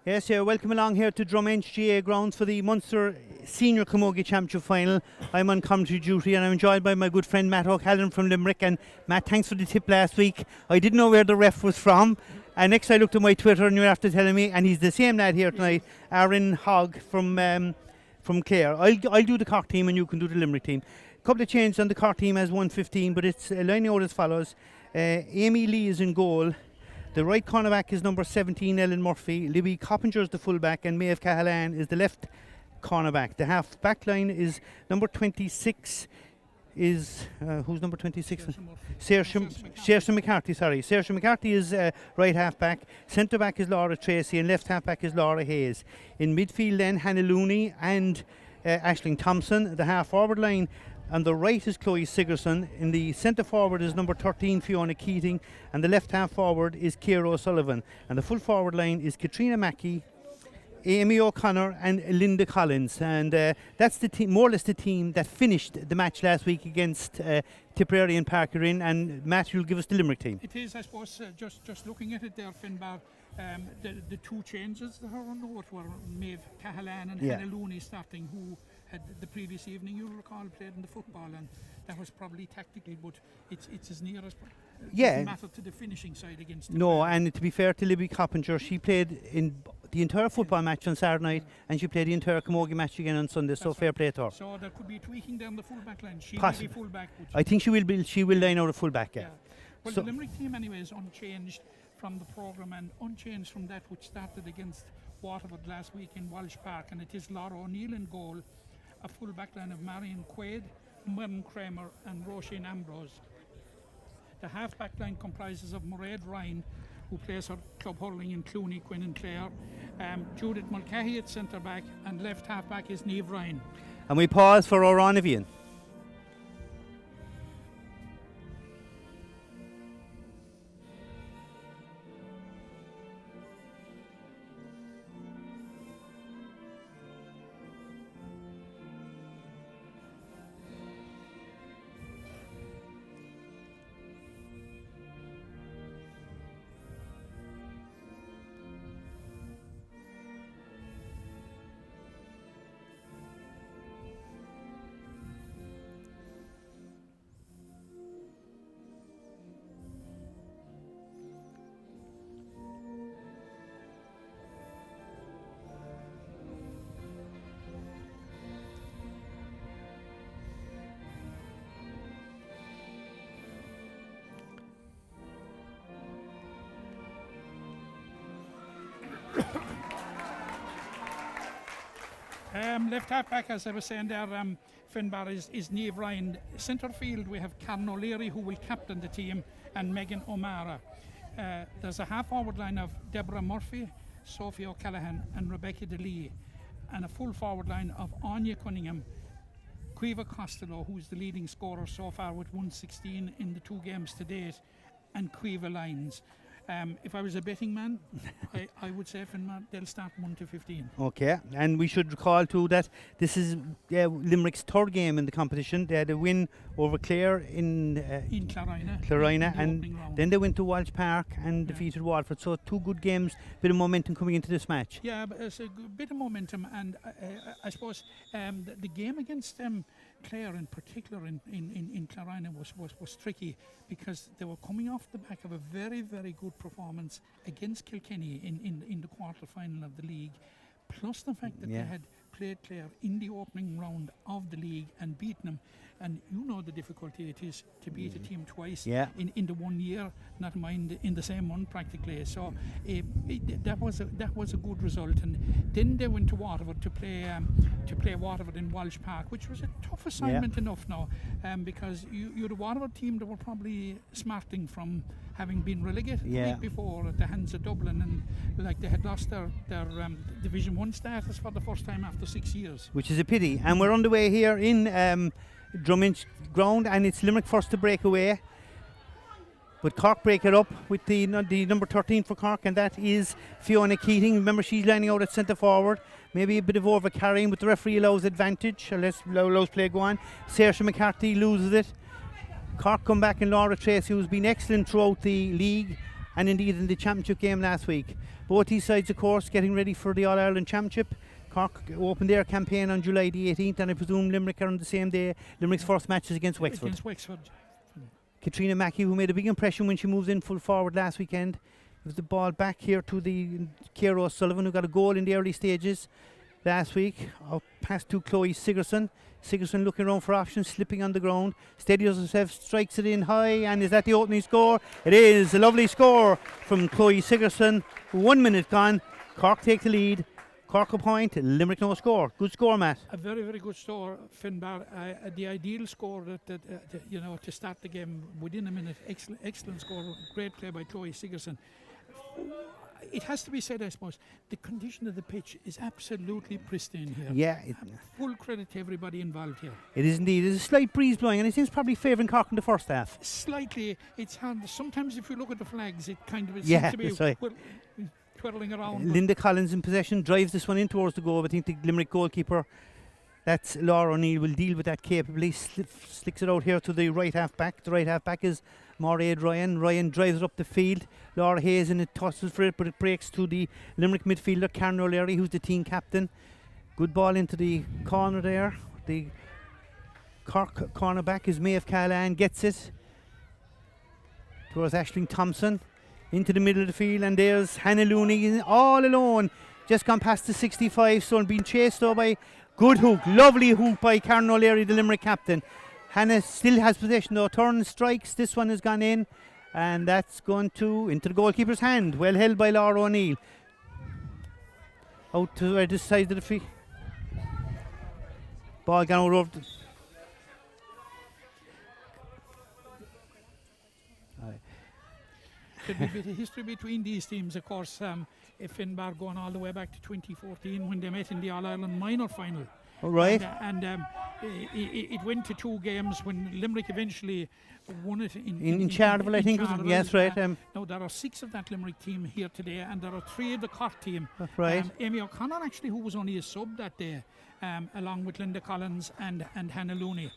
Yes, yeah, welcome along here to Drummond GA grounds for the Munster Senior Camogie Championship Final. I'm on commentary duty and I'm joined by my good friend Matt O'Callaghan from Limerick. And Matt, thanks for the tip last week. I didn't know where the ref was from. And next I looked at my Twitter and you were after telling me, and he's the same lad here tonight, Aaron Hogg from Clare. I'll do the Cork team and you can do the Limerick team. A couple of changes on the Cork team as 115, but it's lining out as follows. Amy Lee is in goal. The right cornerback is number 17, Ellen Murphy. Libby Coppinger is the fullback, and Maeve Cahalan is the left cornerback. The half back line is number 26 is who's number 26? Saoirse McCarthy. Sorry, Saoirse McCarthy is right half back. Centre back is Laura Tracy, and left half back is Laura Hayes. In midfield, then Hannah Looney and Aisling Thompson. The half forward line on the right is Chloe Sigerson. In the centre forward is number 13 Fiona Keating, and the left half forward is Ciara O'Sullivan. And the full forward line is Katrina Mackey, Amy O'Connor and Linda Collins. And that's the team, more or less the team that finished the match last week against Tipperary and Parkerin. And Matt, you'll give us the Limerick team. It is, I suppose, just looking at it there, Finbar, the two changes that are on note were Maeve Cahalan and Hannah Looney starting, who had the previous evening, you'll recall, played in the football, and that was probably tactical, but it's as near as doesn't matter to the finishing side against No, and to be fair to Libby Coppinger, she played in the entire football match on Saturday night, and she played the entire Camogie match again on Sunday. That's so fair play to her. So there could be tweaking down the full back line. She will be full back. I think she will line out a full back. Yeah. Well, So- the Limerick team anyway is unchanged from the programme and unchanged from that which started against Waterford last week in Walsh Park, and it is Laura O'Neill in goal, a full back line of Marion Quaid, Myrne Kramer and Roisin Ambrose. The half back line comprises of Mairead Ryan, who plays her club hurling in Clooney, Quinn and Clare, Judith Mulcahy at centre back, and left half back is Niamh Ryan. And we pause for Oranavian. Left half back, as I was saying there, Finbar is Niamh Ryan. Centre field, we have Karen O'Leary, who will captain the team, and Megan O'Mara. There's a half forward line of Deborah Murphy, Sophie O'Callaghan, and Rebecca DeLee, and a full forward line of Anya Cunningham, Quiva Costello, who's the leading scorer so far with 116 in the 2 games to date, and Quiva Lyons. If I was a betting man, I would say Finbar, they'll start 1-15. Okay, and we should recall too that this is Limerick's 3rd game in the competition. They had a win over Clare in Clarina, and then they went to Walsh Park and defeated Waterford. So 2 good games, bit of momentum coming into this match. Yeah, but it's a bit of momentum, and I suppose the game against Clare in particular in Clarina was tricky, because they were coming off the back of a very, very good performance against Kilkenny in the quarter final of the league, plus the fact that they had played Clare in the opening round of the league and beaten them. And you know the difficulty it is to beat a team twice in the 1 year, not mind in the same month practically. So that was a good result. And then they went to Waterford to play Waterford in Walsh Park, which was a tough assignment enough now, because you're the Waterford team that were probably smarting from having been relegated the week before at the hands of Dublin, and like they had lost their Division 1 status for the first time after 6 years. Which is a pity. And we're underway here in Drummond ground, and it's Limerick first to break away, but Cork break it up with the number 13 for Cork, and that is Fiona Keating. Remember, she's lining out at centre forward, maybe a bit of over carrying, but the referee allows advantage, or allows play go on. Saoirse McCarthy loses it. Cork come back, and Laura Tracy, who's been excellent throughout the league and indeed in the championship game last week. Both these sides, of course, getting ready for the All-Ireland Championship. Cork opened their campaign on July the 18th, and I presume Limerick are on the same day. Limerick's first match is against Wexford. Katrina Mackey, who made a big impression when she moved in full forward last weekend. Gives the ball back here to the Ciara O'Sullivan, who got a goal in the early stages last week. Up past to Chloe Sigerson. Sigerson looking around for options, slipping on the ground. Steadies herself, strikes it in high, and is that the opening score? It is a lovely score from Chloe Sigerson. 1 minute gone. Cork take the lead. Cork a point, Limerick no score. Good score, Matt. A very, very good score, Finbar. The ideal score that to start the game within a minute. Excellent score. Great play by Chloe Sigerson. It has to be said, I suppose, the condition of the pitch is absolutely pristine here. Yeah. Full credit to everybody involved here. It is indeed. There's a slight breeze blowing, and it seems probably favouring Cork in the first half. Slightly. It's hard. Sometimes if you look at the flags, it kind of Yeah, seems to be that's right. twirling around. Linda Collins in possession, drives this one in towards the goal. I think the Limerick goalkeeper, that's Laura O'Neill, will deal with that capably. Slicks it out here to the right half back. The right half back is Mairead Ryan. Ryan drives it up the field. Laura Hayes in it tosses for it, but it breaks to the Limerick midfielder, Karen O'Leary, who's the team captain. Good ball into the corner there. The Cork cornerback is Maeve Callahan, gets it towards Aisling Thompson. Into the middle of the field, and there's Hannah Looney all alone, just gone past the 65 stone, being chased though by good hook, lovely hook by Karen O'Leary, the Limerick captain. Hannah still has possession though, turn strikes, this one has gone in, And that's gone into the goalkeeper's hand. Well held by Laura O'Neill. Out to this side of the field. Ball gone over. Could be a bit of history between these teams, of course. If Finbar going all the way back to 2014 when they met in the All-Ireland minor final. All right. And it went to 2 games when Limerick eventually won it in Charleville, I think. Charleville. Yes, right. Now, there are 6 of that Limerick team here today, and there are 3 of the Cork team. That's right. Amy O'Connor, actually, who was only a sub that day, along with Linda Collins and Hannah Looney.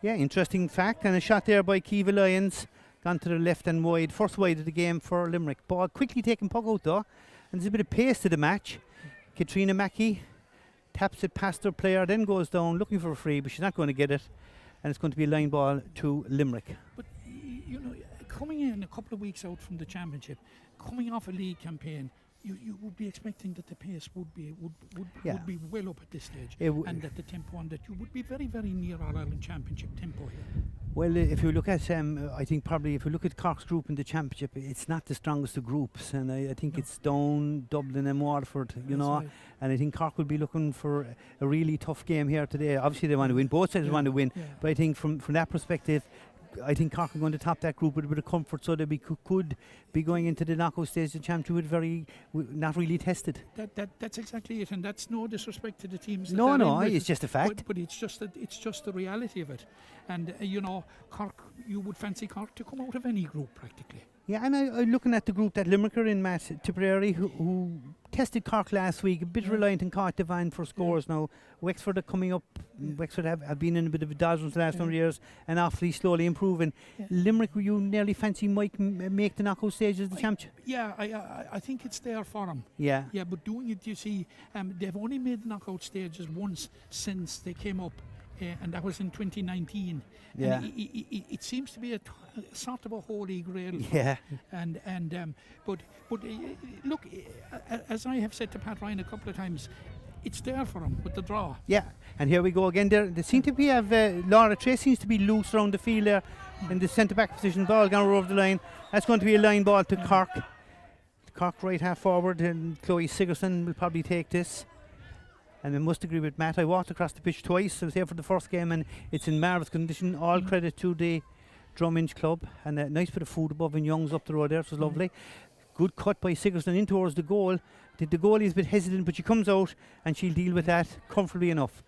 Yeah, interesting fact. And a shot there by Kiva Lyons. Gone to the left and wide. First wide of the game for Limerick. Ball quickly taken puck out though. And there's a bit of pace to the match. Katrina Mackey taps it past her player, then goes down looking for a free, but she's not going to get it. And it's going to be a line ball to Limerick. But, you know, coming in a couple of weeks out from the championship, coming off a league campaign, you would be expecting that the pace would be well up at this stage, and that the tempo, and that you would be very, very near All Ireland Championship tempo here. Well, if you look at, I think probably if you look at Cork's group in the championship, it's not the strongest of groups, and I think it's Down, Dublin, and Waterford. You know, right. And I think Cork will be looking for a really tough game here today. Obviously, they want to win. Both sides want to win, but I think from that perspective, I think Cork are going to top that group with a bit of comfort, so they could be going into the knockout stage of the championship with not really tested. That's exactly it, and that's no disrespect to the teams. No, it's just a fact. But it's just the reality of it, and you know, Cork. You would fancy Cork to come out of any group practically. Yeah, and I'm looking at the group that Limerick are in, Matt Tipperary, who tested Cork last week, a bit reliant on Cork Devine for scores now. Wexford are coming up. Wexford have been in a bit of a doldrums the last number of years and awfully slowly improving. Limerick, you nearly fancy might make the knockout stages of the championship? Yeah, I think it's there for them. Yeah. Yeah, but doing it, you see, they've only made knockout stages once since they came up. And that was in 2019. Yeah. And it seems to be a sort of a holy grail. Yeah. But look, as I have said to Pat Ryan a couple of times, it's there for him with the draw. Yeah, and here we go again. They seem to be Laura Trace seems to be loose around the field there in the centre back position. Ball gone over the line. That's going to be a line ball to Cork. Cork right half forward, and Chloe Sigerson will probably take this. And I must agree with Matt. I walked across the pitch twice. I was here for the first game, and it's in marvellous condition. All credit to the Drummond Club, and a nice bit of food above in Young's up the road there. It was lovely. Good cut by Sigerson in towards the goal. The goalie is a bit hesitant, but she comes out and she'll deal with that comfortably enough.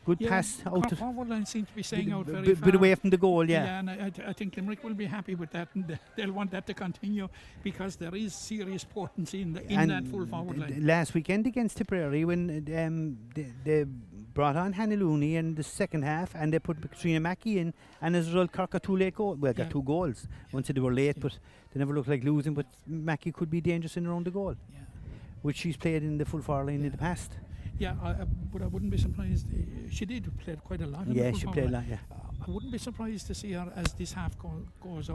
Good pass out to forward line seems to be staying out very far. Bit away from the goal, Yeah, and I think Limerick will be happy with that, and they'll want that to continue because there is serious potency in that full forward line. Last weekend against Tipperary, when they brought on Hannah Looney in the second half, and they put Katrina Mackey in, and as a result, Cork got 2 late goals. Well, got 2 goals. One said they were late, but they never looked like losing. But Mackey could be dangerous in around the goal, which she's played in the full forward line in the past. Yeah, but I wouldn't be surprised. She did play quite a lot. Yeah, she played a lot. Yeah, I wouldn't be surprised to see her as this half goes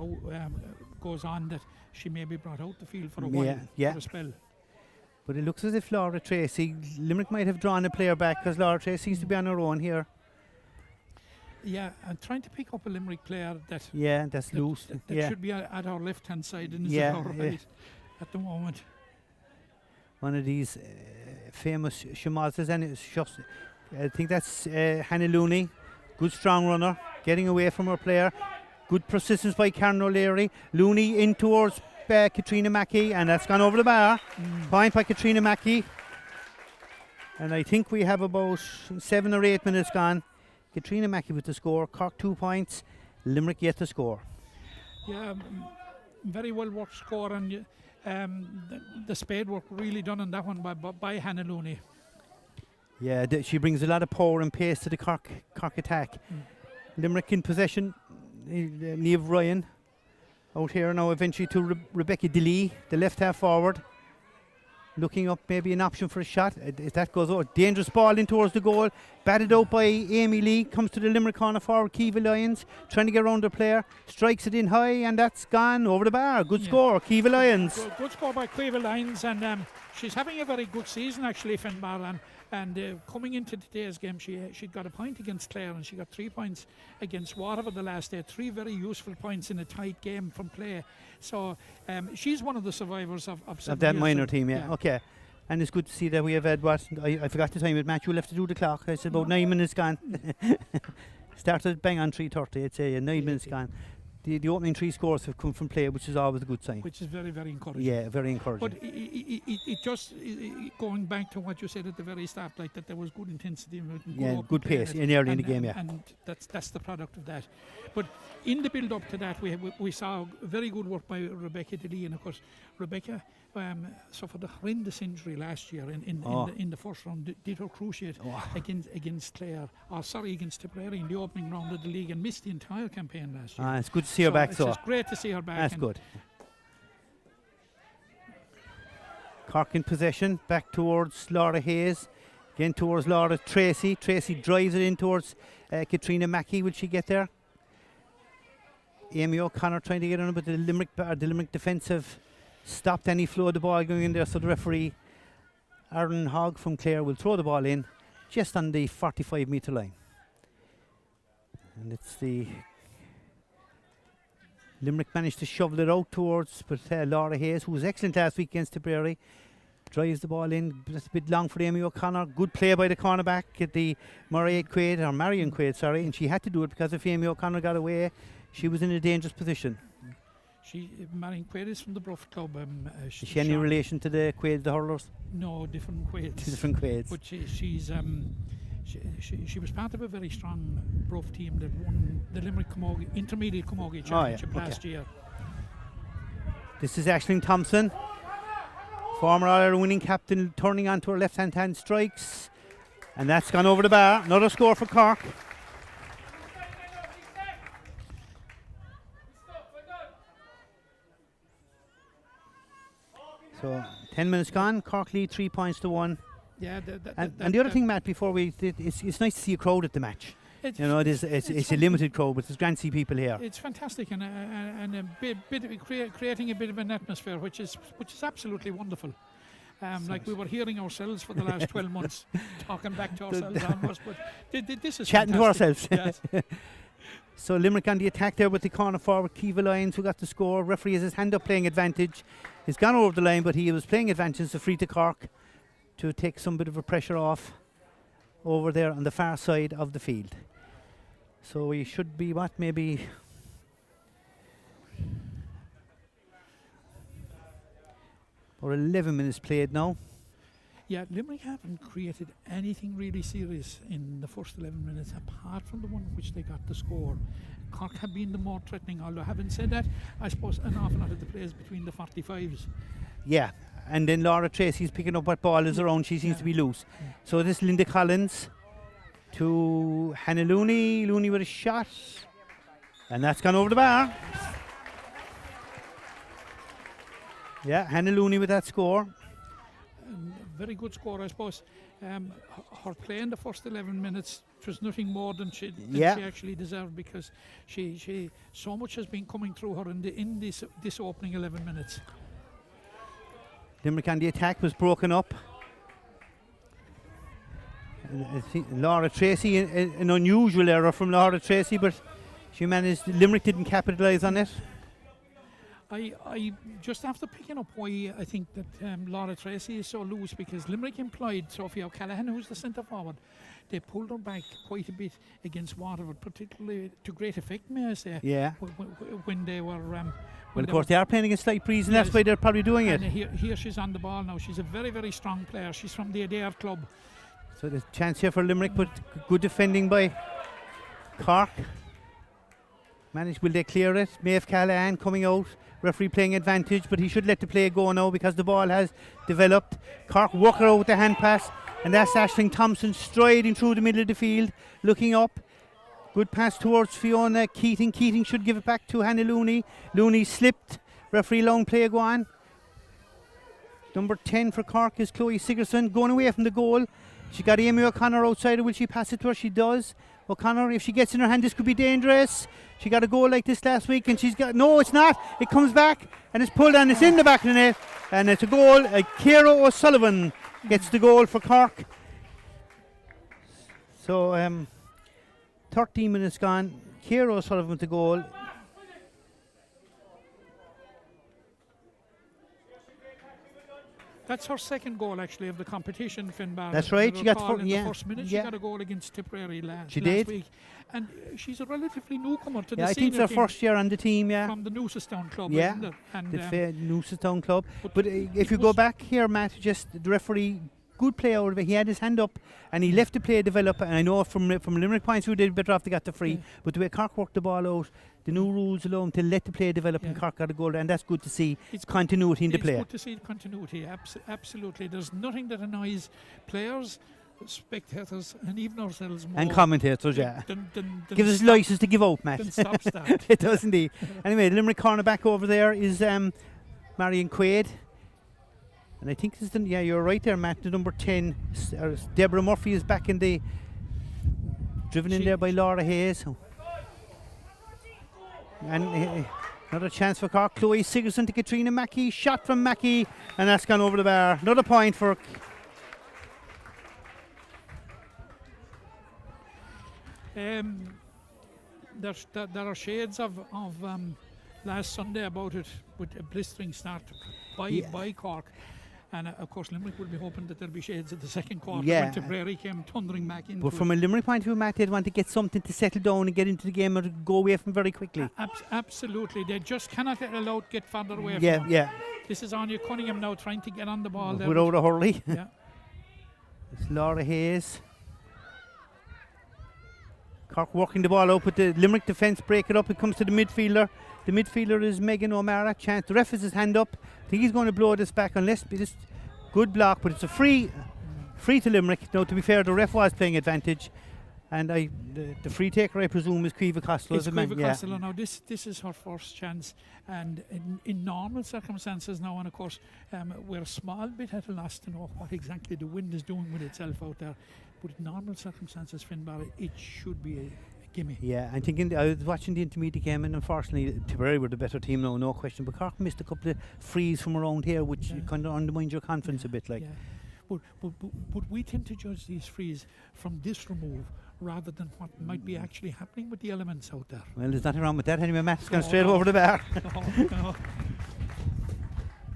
on that she may be brought out the field for a while, for a spell. But it looks as if Laura Tracy, Limerick might have drawn a player back because Laura Tracy seems to be on her own here. Yeah, and trying to pick up a Limerick player that's loose. That should be at our left hand side and is at our right at the moment. One of these famous Shamazas, and it's just, I think that's Hannah Looney. Good strong runner, getting away from her player. Good persistence by Karen O'Leary. Looney in towards Katrina Mackey, and that's gone over the bar. Point by Katrina Mackey. And I think we have about 7 or 8 minutes gone. Katrina Mackey with the score. Cork 2 points. Limerick yet to score. Yeah, very well worked score, and the spade work really done on that one by Hannah Looney. Yeah, she brings a lot of power and pace to the Cork attack. Limerick in possession. Niamh Ryan out here now, eventually to Rebecca DeLee, the left half forward. Looking up, maybe an option for a shot. If that goes out, dangerous ball in towards the goal. Batted out by Amy Lee. Comes to the Limerick corner forward. Kiva Lyons trying to get around the player. Strikes it in high, and that's gone over the bar. Good score, Kiva Lyons. Good score by Kiva Lyons, and she's having a very good season actually, Finbar. And coming into today's game, she'd got a point against Clare and she got 3 points against Waterford the last day. 3 very useful points in a tight game from play. So she's one of the survivors of that minor team, yeah. Okay. And it's good to see that we have had I forgot the time with Matthew. We'll have to do the clock. It's about 9 minutes gone. Started bang on 3:30. I'd say 9 minutes gone. The opening 3 scores have come from play, which is always a good sign. Which is very, very encouraging. Yeah, very encouraging. But it just going back to what you said at the very start, like that there was good intensity and good pace in early in the game, yeah. And that's the product of that. But in the build up to that, we saw very good work by Rebecca DeLee, and of course Rebecca suffered a horrendous injury last year in the first round. Did her cruciate against Clare, against Tipperary in the opening round of the league, and missed the entire campaign last year. It's good to see her back. It's just great to see her back. That's good. Cork in possession, back towards Laura Hayes, again towards Laura Tracy. Tracy drives it in towards Katrina Mackey. Will she get there? Amy O'Connor trying to get on it, but the Limerick defence have stopped any flow of the ball going in there, so the referee Aaron Hogg from Clare will throw the ball in just on the 45-metre line. And it's the Limerick managed to shovel it out towards, but Laura Hayes, who was excellent last week against Tipperary, drives the ball in. That's a bit long for Amy O'Connor. Good play by the cornerback at the Marion Quaid, and she had to do it because if Amy O'Connor got away, she was in a dangerous position. Marion Quaid is from the Bruff Club. Is she any relation to the Quaid, the hurlers? No, different Quaids. Different Quaids. But she was part of a very strong Bruff team that won the Limerick Intermediate Camogie Championship last year. This is Aisling Thompson, former All-Ireland winning captain, turning onto her left-hand strikes. And that's gone over the bar. Another score for Cork. So 10 minutes gone. Cork lead 3 points to 1. Yeah, and the other thing, Matt, before it's nice to see a crowd at the match. It's a limited crowd, but there's grand to see people here. It's fantastic, and a bit of creating a bit of an atmosphere, which is absolutely wonderful. Like we were hearing ourselves for the last 12 months, talking back to ourselves almost, but this is chatting fantastic. to ourselves. Yes. So Limerick on the attack there with the corner forward, Kiva Lyons, who got the score. Referee has his hand up playing advantage. He's gone over the line, but he was playing advantage, so free to Cork to take some bit of a pressure off over there on the far side of the field. So we should be maybe or 11 minutes played now. Yeah, Limerick haven't created anything really serious in the first 11 minutes, apart from the one in which they got the score. Cork have been the more threatening, although having said that, I suppose an awful lot of the plays between the 45s. Yeah, and then Laura Tracy's picking up what ball is around. She seems to be loose. So this is Linda Collins to Hannah Looney. Looney with a shot, and that's gone over the bar. Yeah, Hannah Looney with that score. Very good score, I suppose. Her play in the first 11 minutes was nothing more than she actually deserved, because she so much has been coming through her in this opening 11 minutes. Limerick on the attack was broken up. I think Laura Tracy, an unusual error from Laura Tracy, but she managed. Limerick didn't capitalise on it. I just after picking up why I think that Laura Tracy is so loose, because Limerick employed Sophie O'Callaghan, who's the centre forward. They pulled her back quite a bit against Waterford, particularly to great effect, may I say. Yeah. When they were. Well, of course, they are playing against Slight Breeze, and that's why they're probably doing it. Here she's on the ball now. She's a very, very strong player. She's from the Adair club. So there's a chance here for Limerick, but good defending by Cork. Will they clear it? Maeve Callahan coming out. Referee playing advantage, but he should let the play go now because the ball has developed. Cork work her out with the hand pass, and that's Aisling Thompson striding through the middle of the field, looking up. Good pass towards Fiona Keating. Keating should give it back to Hannah Looney. Looney slipped. Referee long play go on. Number 10 for Cork is Chloe Sigerson, going away from the goal. She got Amy O'Connor outside. Will she pass it to her? She does. O'Connor, if she gets in her hand, this could be dangerous. She got a goal like this last week, and she's got... No, it's not. It comes back, and it's pulled, and it's in the back of the net. And it's a goal. Ciara O'Sullivan gets the goal for Cork. So 13 minutes gone. Ciara O'Sullivan with the goal. That's her second goal actually of the competition, Finbar. That's right. She got in the first minute. Yeah. She got a goal against Tipperary last did. week, and she's a relatively newcomer to the I think it's senior her team first year on the team. Yeah, from the Newcestown club. Yeah. Isn't it? And the Newcestown club. But if it you go was- back here, Matt, just the referee, good play out of it. He had his hand up and he left the play develop. And I know from Limerick points of view, they'd better off they got the free. Yeah. But the way Cork worked the ball out, the new rules allow them to let the play develop, and Yeah. Cork got a goal, and that's good to see. It's Continuity in the it's play. good to see continuity. Absolutely. There's nothing that annoys players, spectators, and even ourselves more. And commentators, yeah. Than Gives us stop- license to give out, Matt. than stop start. It does indeed. Anyway, the Limerick corner back over there is Marion Quaid. And I think this is you're right there, Matt. The number 10, Deborah Murphy, is back in the driven in there by Laura Hayes. And another chance for Cork. Chloe Sigerson to Katrina Mackey. Shot from Mackey, and that's gone over the bar. Another point for. There are shades of last Sunday about it, with a blistering start by Cork. And of course, Limerick will be hoping that there'll be shades of the second quarter when Tipperary came thundering back in. But from a Limerick point of view, Matt, they'd want to get something to settle down and get into the game or to go away from very quickly. Absolutely. They just cannot get allowed to get further away from them. Yeah. This is Anya Cunningham now trying to get on the ball there. Without a hurry. Yeah. It's Laura Hayes. Cork working the ball out, but the Limerick defence break it up. It comes to the midfielder. The midfielder is Megan O'Mara. Chance. The ref has his hand up. I think he's going to blow this back unless it's good block, but it's a free to Limerick. Now, to be fair, the ref was playing advantage, and the free taker, I presume, is Caoimhe Costello. It's Caoimhe Costello now. This is her first chance, and in normal circumstances now, and of course, we're a small bit at a loss to know what exactly the wind is doing with itself out there. But in normal circumstances, Finbar, it should be a gimme. Yeah, I'm thinking, I was watching the intermediate game, and unfortunately Tipperary were the better team now, no question, but Cork missed a couple of frees from around here, which kind of undermines your confidence a bit. But we tend to judge these frees from this remove rather than what might be actually happening with the elements out there. Well, there's nothing wrong with that anyway. Matt's gone straight over the bar. No.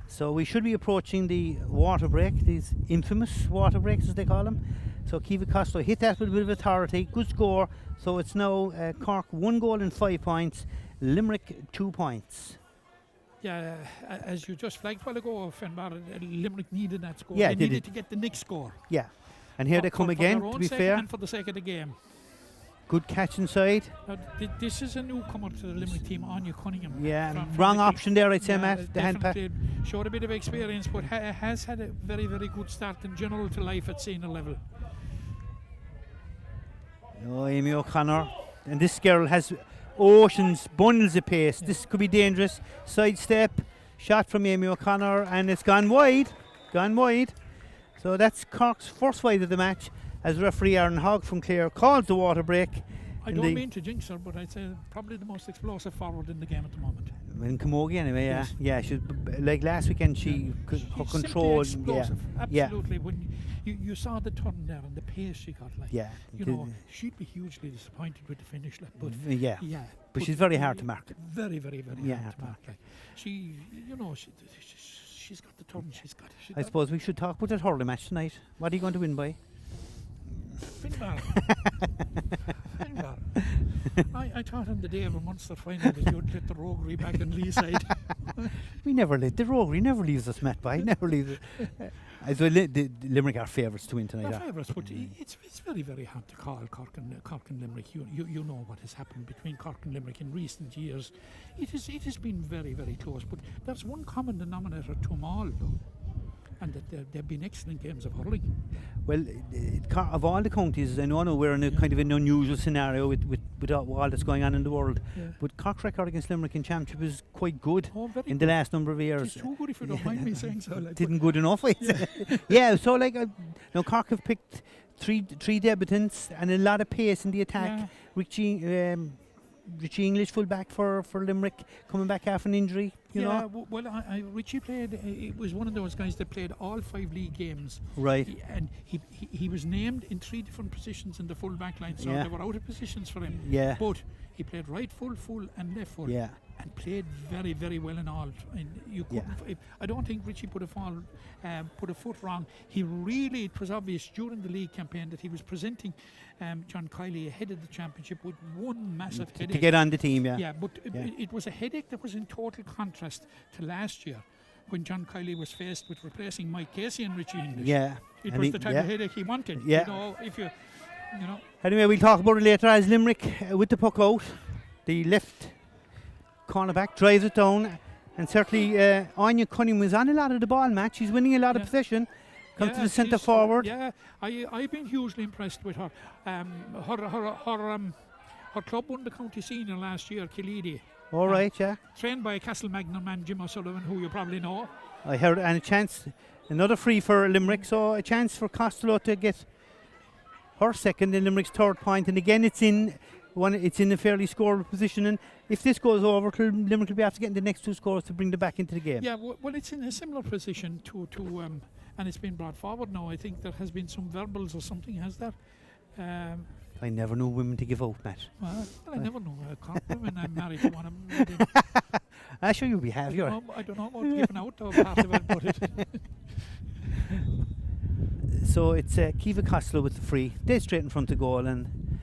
So we should be approaching the water break, these infamous water breaks as they call them. So Caoimhe Costello hit that with a bit of authority, good score. So it's now Cork 1 goal and 5 points, Limerick 2 points. Yeah, as you just flagged a while ago, Finbar, Limerick needed that score. Yeah, they they needed did. to get the next score. Yeah, and here they come for again, their own to be sake fair. and for the sake of the game. Good catch inside. Now, this is a newcomer to the Limerick team, Anya Cunningham. Yeah, from wrong the option there, I'd say, Yeah, Matt. The hand pass. definitely showed a bit of experience, but has had a very, very good start in general to life at senior level. Oh, Amy O'Connor. And this girl has oceans, bundles of pace. This could be dangerous. Sidestep, shot from Amy O'Connor, and it's gone wide. So that's Cork's first wide of the match, as referee Aaron Hogg from Clare calls the water break. I don't mean to jinx her, but I'd say probably the most explosive forward in the game at the moment. In Camogie anyway, yeah. Yes. Yeah, she's like last weekend she could her She's control. simply explosive. Yeah. Absolutely. When you saw the turn there and the pace she got, like, Yeah. you know, she'd be hugely disappointed with the finish, like, but Yeah. yeah. But she's very hard to mark. Very, very, very Yeah, hard to mark. Like, she, you know, she's got the turn. She's got. I suppose we should talk about that hurling match tonight. What are you going to win by? Finbar. Finbar. I thought on the day of a Munster final that you'd let the roguery back on Lee's side. We never let the roguery never leaves us, Matt. By never leaves us. So the Limerick are favourites to win tonight. They're favourites, but it's very, very hard to call Cork and Limerick. You know what has happened between Cork and Limerick in recent years. It has been very, very close. But there's one common denominator to them all, though, and that they've been excellent games of hurling. Well, of all the counties, I know we're in a kind of an unusual scenario with all that's going on in the world. Yeah. But Cork's record against Limerick in Championship is quite good Very in good. the last number of years. It's too good if you don't mind me saying so. Like, Didn't good enough. Yeah. So like, now Cork have picked three debutants and a lot of pace in the attack. Yeah. Richie Richie English full back for Limerick, coming back after an injury, you know? Well, Richie played, it was one of those guys that played all 5 league games. Right. He was named in 3 different positions in the full back line, so Yeah. they were out of positions for him. Yeah. But he played right full, and left full. Yeah. And played very, very well in all. And you couldn't. I don't think Richie put a foot wrong. He really, it was obvious during the league campaign that he was presenting John Kiley ahead of the championship with one massive headache. To get on the team, yeah. Yeah, but it was a headache that was in total contrast to last year, when John Kiley was faced with replacing Mike Casey and Richie English. Yeah. It was the type of headache he wanted. Yeah. You know, if you know. Anyway, we'll talk about it later as Limerick with the puck out. The left cornerback drives it down, and certainly Anya Cunningham was on a lot of the ball match. She's winning a lot of possession. Comes to the centre forward. I've been hugely impressed with her. Her club won the county senior last year, Killeedy. All right, yeah. Trained by Castlemagnan man Jim O'Sullivan, who you probably know. I heard, and a chance, another free for Limerick, so a chance for Costello to get her second and Limerick's third point. And again, it's in a fairly scoreable position, and if this goes over, Limerick will be after getting the next 2 scores to bring them back into the game. Yeah, well, it's in a similar position to and it's been brought forward now. I think there has been some verbals or something, has there? I never knew women to give out, Matt. Well, I never know. Cork women, I'm married to one of them. I'm sure you'll be happy. I don't know about giving out though, part of it, but So it's Kiva Costello with the free, dead straight in front of goal, and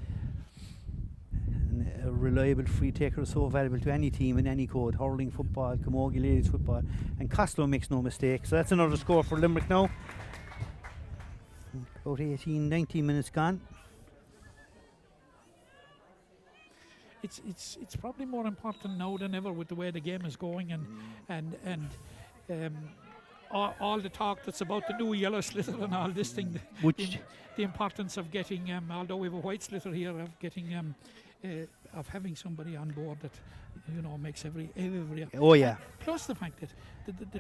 a reliable free taker is so valuable to any team in any code, hurling, football, Camogie ladies football, and Costello makes no mistake. So that's another score for Limerick now. About 19 minutes gone. It's probably more important now than ever with the way the game is going, and all the talk that's about the new yellow sliotar and all this thing. The importance of getting, although we have a white sliotar here, of getting of having somebody on board that makes every. Oh yeah. Plus the fact that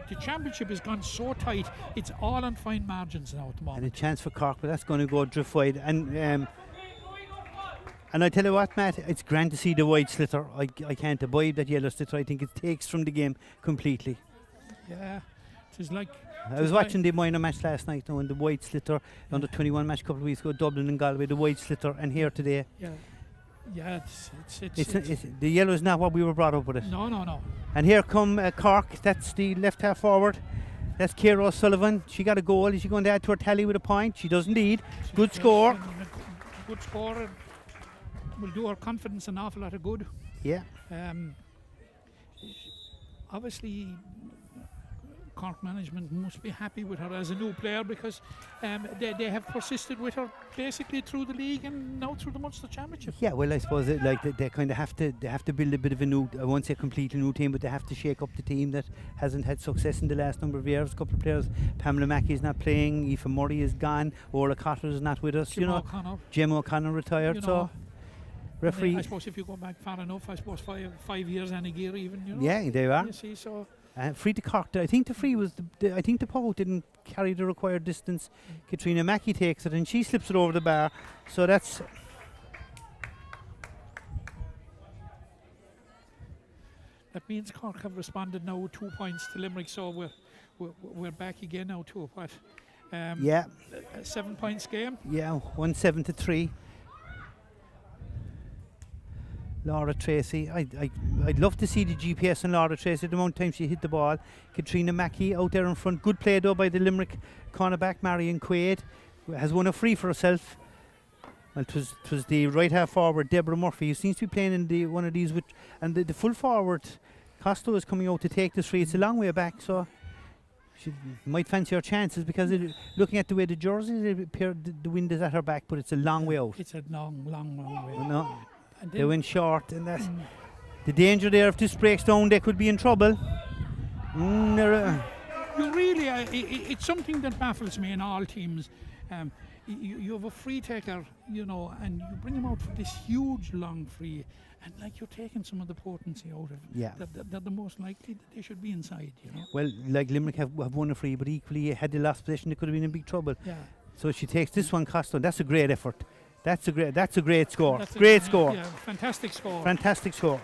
the championship has gone so tight, it's all on fine margins now at the moment. And a chance for Cork, but that's going to go drift wide. And I tell you what, Matt, it's grand to see the white sliotar. I can't abide that yellow sliotar. I think it takes from the game completely. Yeah, it's like. I was watching the minor match last night, and the white sliotar, under 21 match a couple of weeks ago, Dublin and Galway, the white sliotar, and here today. Yeah, it's the yellow is not what we were brought up with it. No. And here come Cork. That's the left half forward. That's Ciara O'Sullivan. She got a goal. Is she going to add to her tally with a point? She does indeed. Good score. Good score. Will do her confidence an awful lot of good. Yeah. Obviously, Cork management must be happy with her as a new player, because they have persisted with her basically through the league and now through the Munster Championship. Yeah, well, I suppose they kind of have to build a bit of a new, I won't say completely new team, but they have to shake up the team that hasn't had success in the last number of years. A couple of players, Pamela Mackey is not playing, Aoife Murray is gone, Orla Cotter is not with us. Gemma O'Connor retired, so. Referee. I suppose if you go back far enough, I suppose 5 years any gear even. Yeah, they are. You see, so. Free to Cork. I think the free was I think the puck didn't carry the required distance. Katrina Mackey takes it and she slips it over the bar. So that's. That means Cork have responded now with 2 points to Limerick. So we're back again now to what? Yeah. A 7 points game. Yeah, 1-7-3. Laura Tracy, I'd love to see the GPS on Laura Tracy, the amount of time she hit the ball. Katrina Mackey out there in front, good play though by the Limerick cornerback Marion Quaid, who has won a free for herself. Well, it was the right half forward Deborah Murphy, who seems to be playing in one of these with, and the full forward Costello is coming out to take this free. It's a long way back, so she might fancy her chances, because looking at the way the jerseys, it appeared the wind is at her back, but it's a long way out. It's a long way. No. They went short, and that's the danger there. If this breaks down, they could be in trouble. You really, it's something that baffles me in all teams. You have a free taker, and you bring him out for this huge long free, and you're taking some of the potency out of it. Yeah. They're the most likely that they should be inside. Well, Limerick have won a free, but equally had the last possession, they could have been in big trouble. Yeah. So she takes this one, Costello. That's a great effort. That's a great score. That's Great score. Yeah, fantastic score. Fantastic score.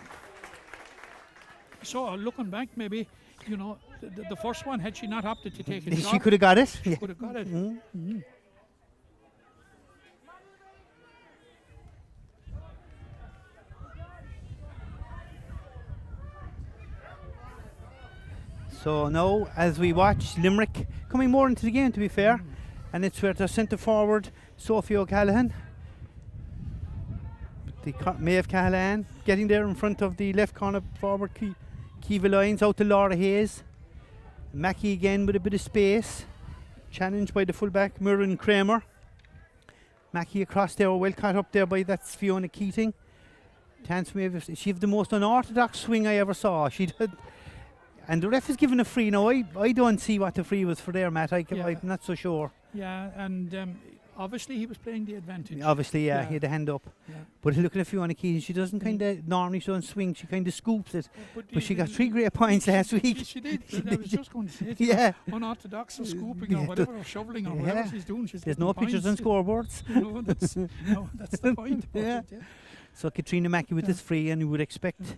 So looking back, maybe, you know, the first one, had she not opted to take it, She could have got it. She could have got it. Mm-hmm. So now, as we watch Limerick coming more into the game, to be fair, and it's where their centre forward, Sophie O'Callaghan, Maeve Callahan, getting there in front of the left corner forward, Kiva Lyons, out to Laura Hayes. Mackie again with a bit of space, challenged by the fullback, Murren Kramer. Mackie across there, well caught up there by that's Fiona Keating. Chance Maeve, she had the most unorthodox swing I ever saw. She did. And the ref is given a free. Now, I don't see what the free was for there, Matt. I'm not so sure. Yeah, and obviously he was playing the advantage. Obviously, yeah, he had a hand up. Yeah. But looking at Fiona Keating, she doesn't normally she doesn't swing, she kind of scoops it. But she got 3 great points last week. She did. I was just going to say, yeah, unorthodox or scooping or whatever, or shoveling or whatever she's doing. There's no pictures on scoreboards. That's the point. Yeah. So Katrina Mackey with this free, and you would expect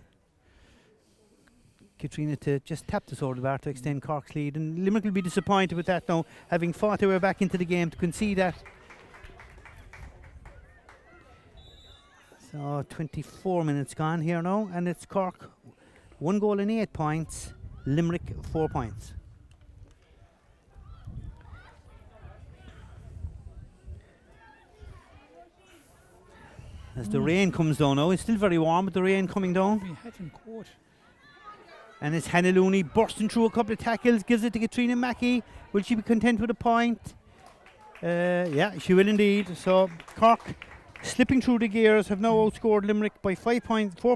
Katrina to just tap the sword of bar to extend Cork's lead, and Limerick will be disappointed with that now, having fought their way back into the game, to concede that. So 24 minutes gone here now, and it's Cork 1 goal and 8 points, Limerick 4 points. As the rain comes down now, it's still very warm, but the rain coming down. We had him caught. And it's Hannah Looney bursting through a couple of tackles, gives it to Katrina Mackey. Will she be content with a point? Yeah, she will indeed. So Cork, slipping through the gears, have now outscored Limerick by 4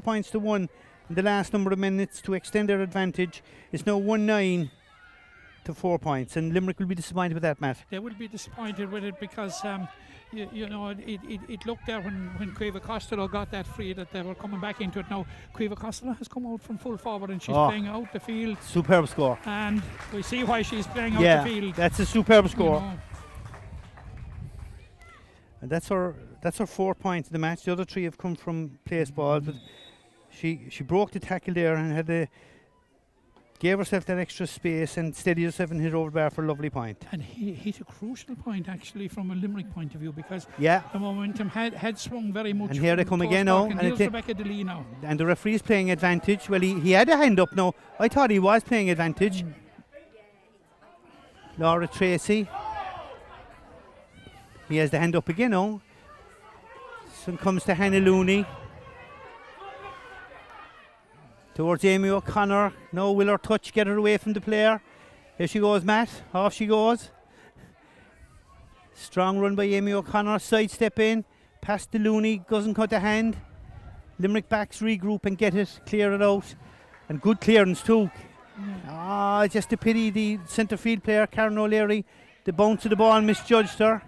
points to 1 in the last number of minutes to extend their advantage. It's now 1-9 to 4 points, and Limerick will be disappointed with that, Matt. They will be disappointed with it because you know, it looked there when Quiva Costello got that free that they were coming back into it. Now Quiva Costello has come out from full forward and she's playing out the field. Superb score. And we see why she's playing out the field. That's a superb score. You know. And that's her 4 points in the match. The other 3 have come from place ball, but she broke the tackle there and gave herself that extra space and steadied herself and hit over the bar for a lovely point. And he hit a crucial point actually from a Limerick point of view, because the momentum had swung very much. And here they come again now. And here's Rebecca DeLee now. And the referee's playing advantage. Well, he had a hand up now. I thought he was playing advantage. Laura Tracy. He has the hand up again now. So comes to Hannah Looney. Towards Amy O'Connor. No, will her touch get her away from the player? Here she goes, Matt. Off she goes. Strong run by Amy O'Connor. Sidestep in. Past the Looney. Doesn't cut the hand. Limerick backs regroup and get it. Clear it out. And good clearance too. Just a pity the centre field player, Karen O'Leary. The bounce of the ball misjudged her.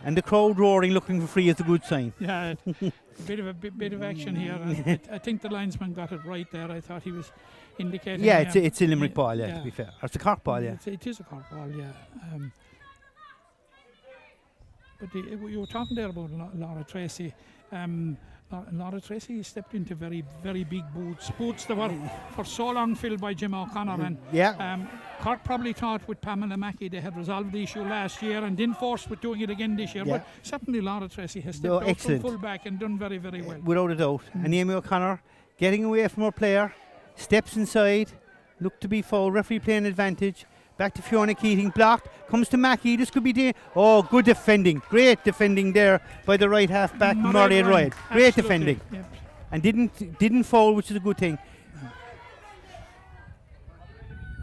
And the crowd roaring, looking for free is a good sign. Yeah, a bit of action here. I think the linesman got it right there. I thought he was indicating. Yeah, it's a Limerick ball, to be fair. Or it's a Cork ball, yeah. It is a Cork ball, yeah. But you were talking there about Laura Tracy. Laura Tracy stepped into very, very big boots that were for so long filled by Jim O'Connor. And Cork probably thought with Pamela Mackey they had resolved the issue last year and didn't force with doing it again this year. But certainly Laura Tracy has stepped out from full back and done very, very well. Without a doubt. And Amy O'Connor getting away from her player, steps inside, looked to be foul, referee playing advantage. Back to Fiona Keating, blocked, comes to Mackey, this could be good defending, great defending there by the right half back, Murray Ryan. Great defending. Yep. And didn't foul, which is a good thing.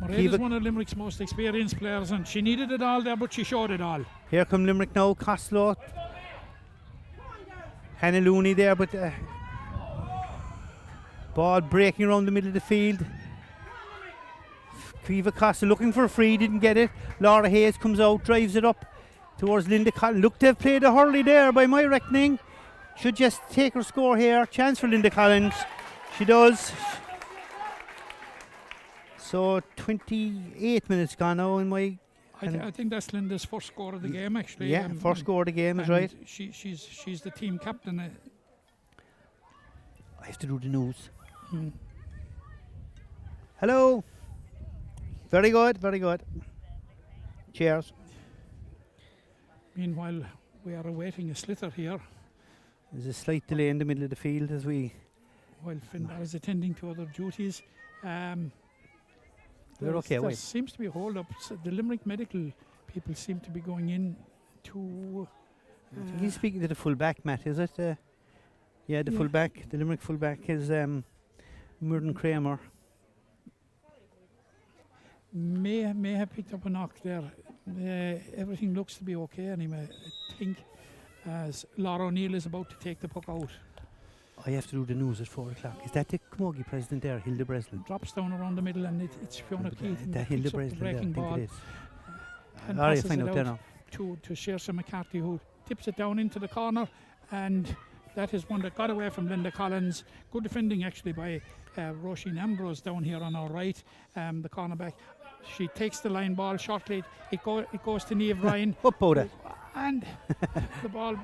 Murray is one of Limerick's most experienced players, and she needed it all there, but she showed it all. Here come Limerick now, Costello. Hannah Looney there, but ball breaking around the middle of the field. Quiva Costa looking for a free, didn't get it. Laura Hayes comes out, drives it up towards Linda Collins. Looked to have played a hurley there by my reckoning. Should just take her score here. Chance for Linda Collins. She does. So 28 minutes gone now in my... I think that's Linda's first score of the game, actually. Yeah, first score of the game is right. She's the team captain. I have to do the news. Hello. Very good, very good. Cheers. Meanwhile, we are awaiting a sliotar here. There's a slight delay in the middle of the field as we... While Finbar is attending to other duties. We're okay, there wait. seems to be a hold-up. So the Limerick medical people seem to be going in to... He's speaking to the full-back, Matt, is it? Yeah, the full-back, the Limerick full-back is Murden Kramer. May have picked up a knock there. Everything looks to be okay anyway. I think as Laura O'Neill is about to take the puck out. I have to do the news at 4 o'clock. Is that the Camogie president there, Hilda Breslin? Drops down around the middle and it's Fiona Keaton. That Hilda Breslin there, I think ball it is. and All right, passes find it out there out now. to Saoirse McCarthy, who tips it down into the corner, and that is one that got away from Linda Collins. Good defending actually by Roisin Ambrose down here on our right, the cornerback. She takes the line ball shortly. It goes to Niamh Ryan. Up out it. And the ball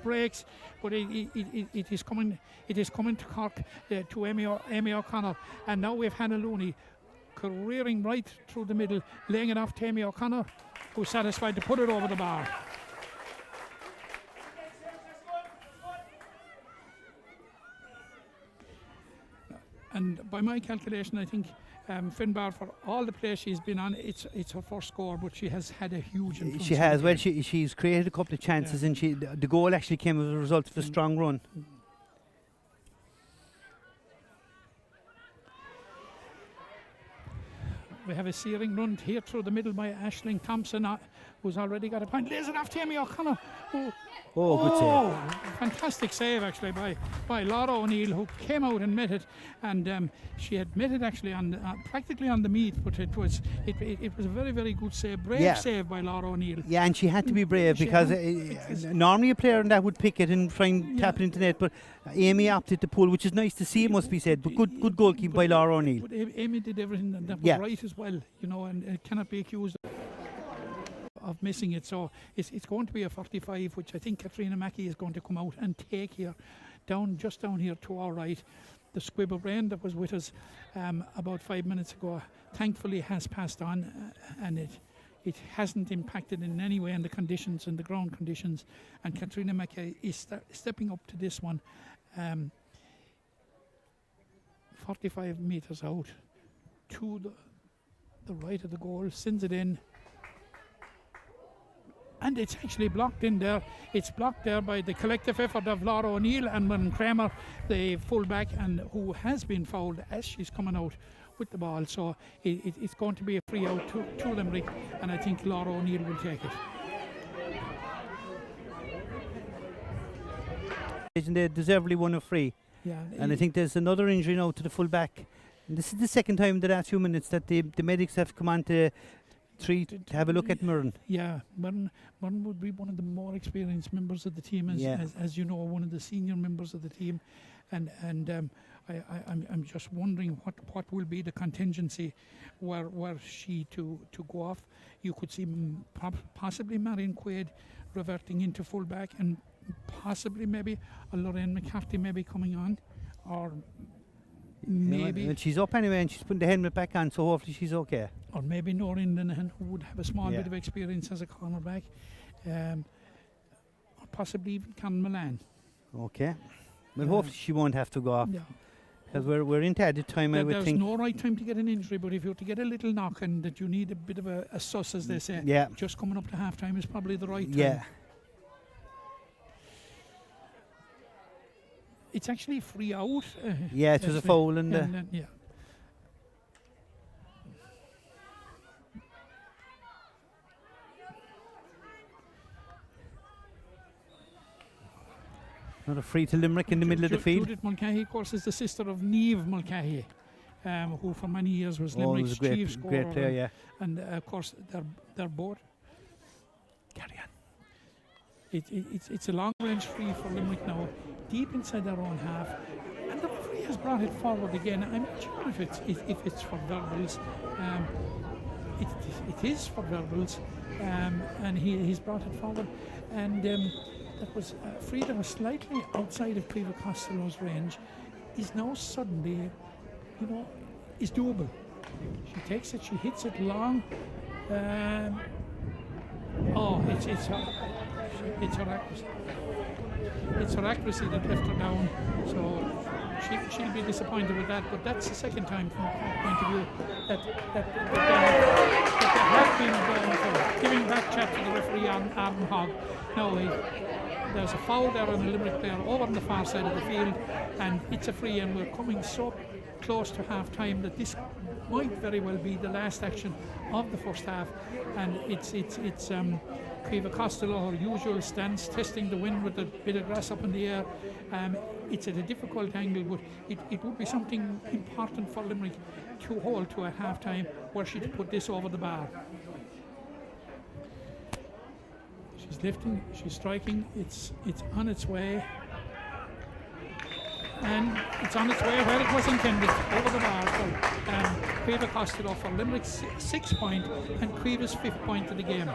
breaks, but it is coming. It is coming to Cork to Amy O'Connor, and now we have Hannah Looney careering right through the middle, laying it off to Amy O'Connor, who's satisfied to put it over the bar. And by my calculation, I think Finbar, for all the plays she's been on, it's her first score, but she has had a huge influence. She has. Well, she's created a couple of chances, and the goal actually came as a result of a strong run. We have a searing run here through the middle by Aisling Thompson, who's already got a point. Lays it off to Amy O'Connor. Good save. Fantastic save actually by Laura O'Neill, who came out and met it, and she had met it actually on practically on the meat, but it was a very, very good save, brave save by Laura O'Neill. Yeah, and she had to be brave because normally a player that would pick it and try and tap it into net, but Amy opted to pull, which is nice to see, it must be said. But good goalkeeping by Laura O'Neill. But Amy did everything that was right as well, you know, and it cannot be accused of missing it. So it's going to be a 45, which I think Katrina Mackey is going to come out and take here, just down here to our right. The squib of rain that was with us about 5 minutes ago thankfully has passed on, and it hasn't impacted in any way on the conditions and the ground conditions, and Katrina Mackey is stepping up to this one 45 metres out to the right of the goal, sends it in, and it's actually blocked in there. It's blocked there by the collective effort of Laura O'Neill and Munn Kramer, the fullback, and who has been fouled as she's coming out with the ball. So it's going to be a free out to Limerick, and I think Laura O'Neill will take it. They deservedly won a free. Yeah, and I think there's another injury now to the fullback. And this is the second time in the last few minutes that the medics have come on to have a look at Murren. Yeah, Murren would be one of the more experienced members of the team, as you know, one of the senior members of the team, and I'm just wondering what will be the contingency were she to go off. You could see possibly Marion Quaid reverting into fullback, and possibly maybe a Lorraine McCarthy maybe coming on, or maybe she's up anyway, and she's putting the helmet back on, so hopefully she's okay. Or maybe Noreen Linehan, who would have a small bit of experience as a cornerback, or possibly even Con Milan. Okay. Well, hopefully she won't have to go off. Yeah. Because we're into added time, I would think. There's no right time to get an injury, but if you were to get a little knock and that you need a bit of a suss, as they say, just coming up to half time is probably the right time. Yeah. It's actually free out. It was a foul, and yeah. Not a free to Limerick in the middle of the field. Judith Mulcahy, of course, is the sister of Niamh Mulcahy, who for many years was Limerick's chief scorer. Great player, yeah. And of course, they're both. Carry on. It's a long range free for Limerick now, deep inside their own half, and the referee referee has brought it forward again. I'm not sure if it's for verbals. It is for verbals, and he's brought it forward, and that was free that was slightly outside of Cleva Costello's range. Is now suddenly, is doable. She takes it, she hits it long. It's her accuracy. It's her accuracy that left her down. So she'll be disappointed with that. But that's the second time, from her point of view, that they have been for giving back chat to the referee, Arden Hogg. Now there's a foul there on the Limerick player over on the far side of the field, and it's a free, and we're coming so close to half time that this might very well be the last action of the first half, and it's Cleva Costello, her usual stance, testing the wind with a bit of grass up in the air. It's at a difficult angle, but it would be something important for Limerick to hold to at half time, where she'd put this over the bar. She's lifting, she's striking, it's on its way. And it's on its way where it was intended, over the bar. So Cleva Costello for Limerick's 6 point and Cleva's 5th point of the game.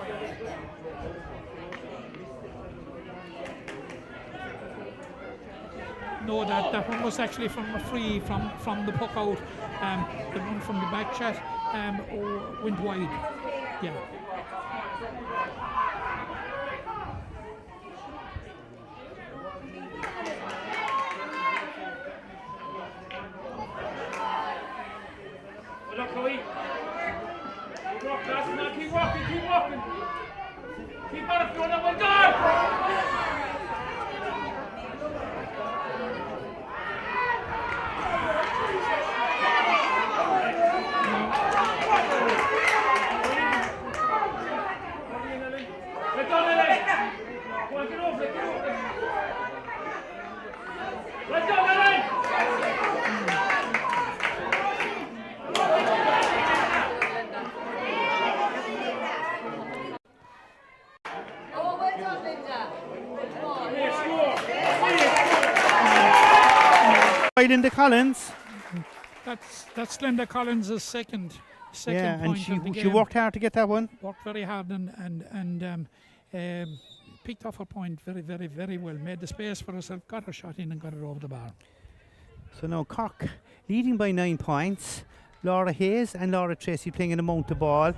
No, that one was actually from a free from the puck out. The one from the back chat went wide. Yeah. Look, Chloe. Keep walking. Keep on it, going up and down. Let go, Lily. Go on, get over. Let go, Lily. Linda Collins. That's Linda Collins' second Yeah, and point of the she game. worked hard to get that one. Worked very hard and picked off her point very well. Made the space for herself, got her shot in and got it over the bar. So now Cork leading by 9 points. Laura Hayes and Laura Tracy playing in a mount the ball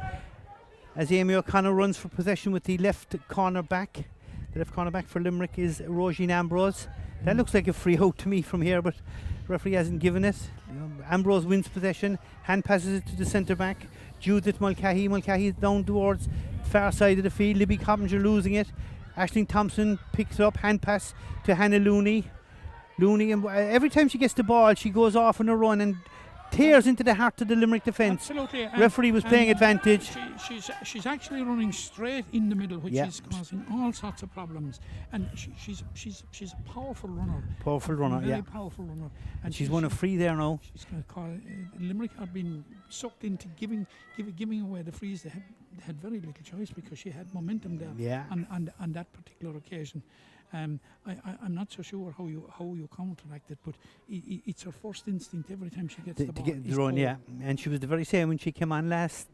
as Amy O'Connor runs for possession with the left corner back. The left corner back for Limerick is Roisin Ambrose. That looks like a free out to me from here, but referee hasn't given it. Ambrose wins possession, hand passes it to the centre back. Judith Mulcahy. Mulcahy is down towards far side of the field. Libby Coppinger losing it. Aisling Thompson picks it up, hand pass to Hannah Looney. And every time she gets the ball, she goes off on a run and tears into the heart of the Limerick defence. Absolutely. Referee was playing advantage. She's actually running straight in the middle, which is causing all sorts of problems. And she's a powerful runner. Very powerful runner. And she's won a free there now. She's going to call Limerick have been sucked into giving away the frees. They had very little choice because she had momentum there. Yeah. On that particular occasion. I'm not so sure how you counteract it, but it's her first instinct every time she gets the ball. To get the run, yeah. And she was the very same when she came on last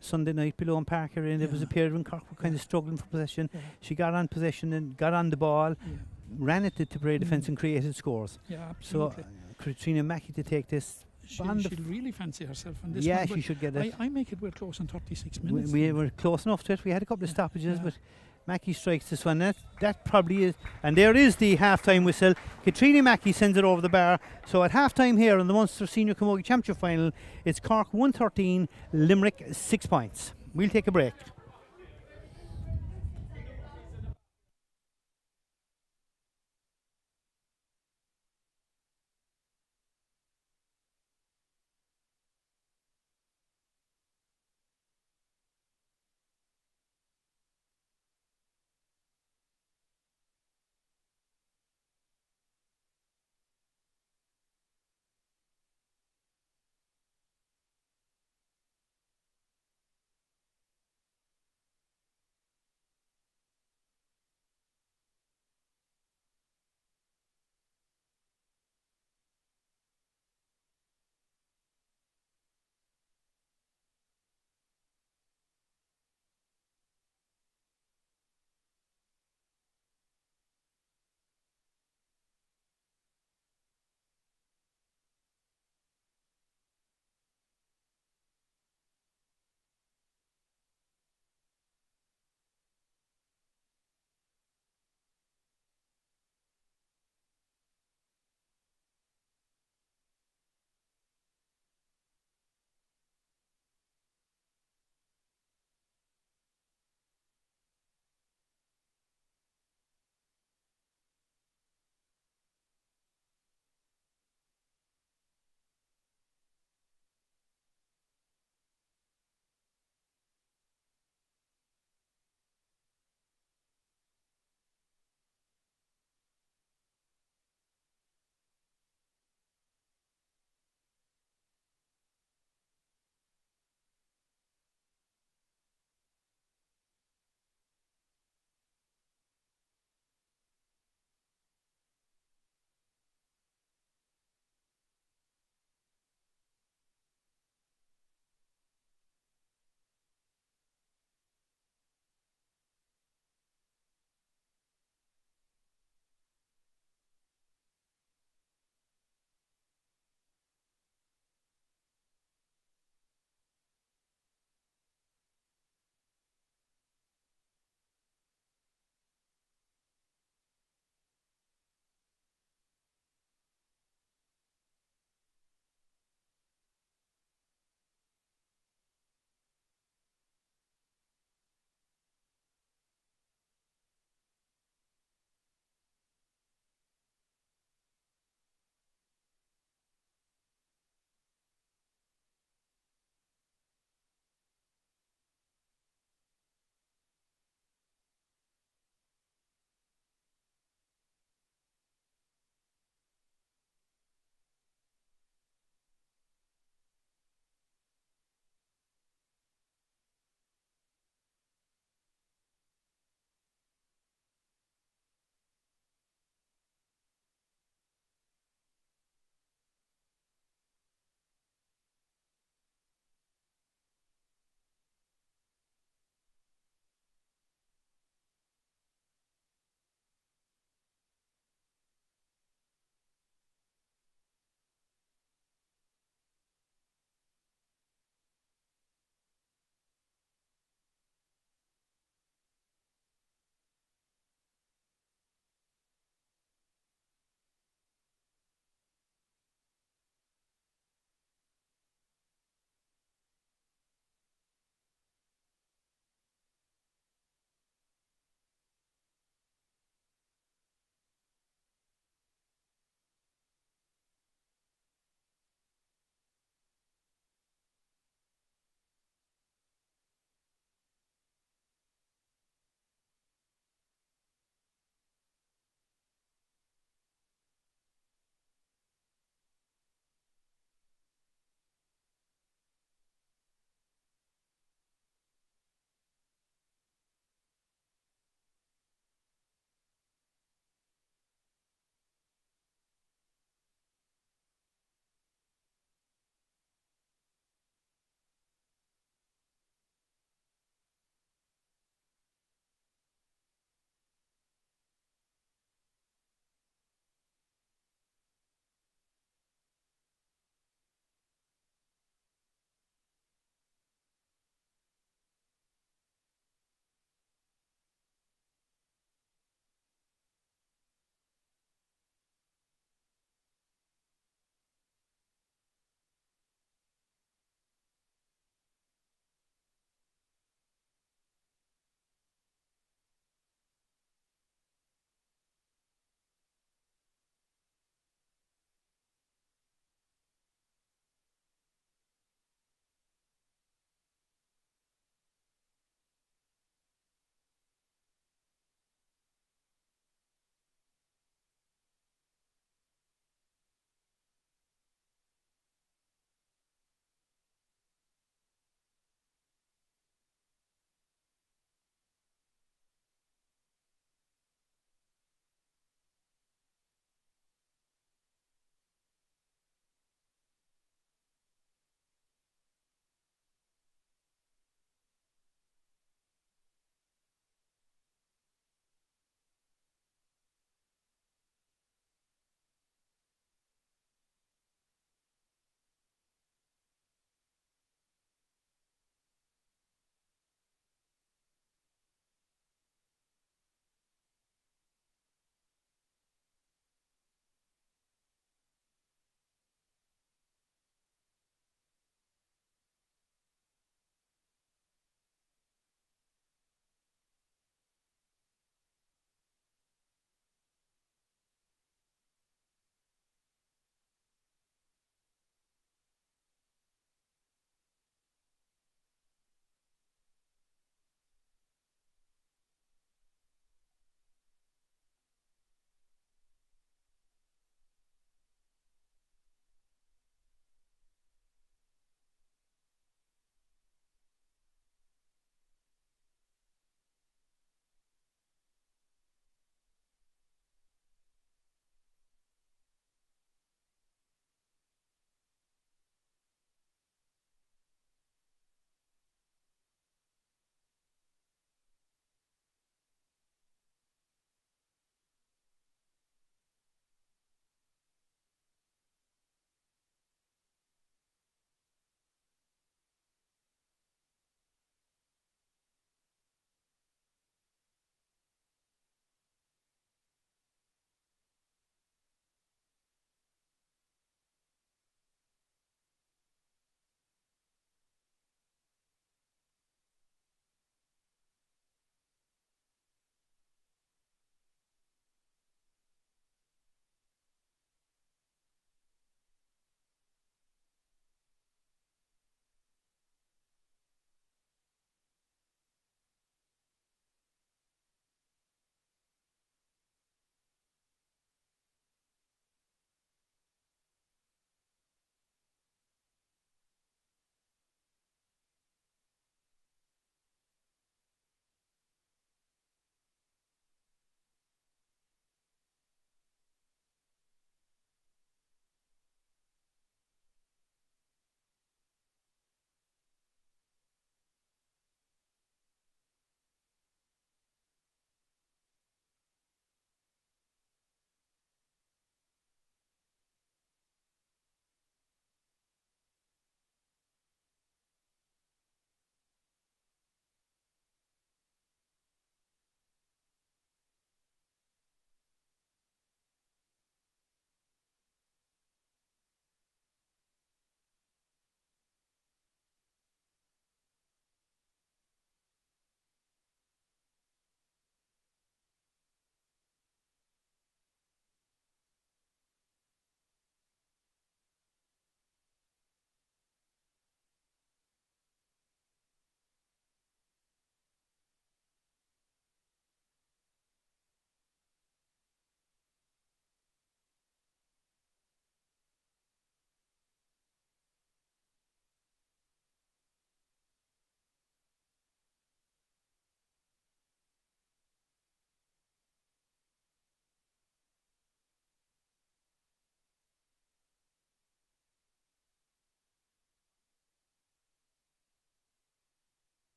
Sunday night below in Parker, and there was a period when Cork were kind of struggling for possession. Yeah. She got on possession and got on the ball, ran it to Tipperary defence and created scores. Yeah, absolutely. So Katrina Mackey to take this. She'll really fancy herself in this one. Yeah, she should get it. I make it we're close in 36 minutes. We were close enough to it. We had a couple of stoppages, but Mackey strikes this one. That probably is. And there is the half-time whistle. Katrina Mackey sends it over the bar. So at half-time here in the Munster Senior Camogie Championship Final, it's Cork 113, Limerick 6 points. We'll take a break.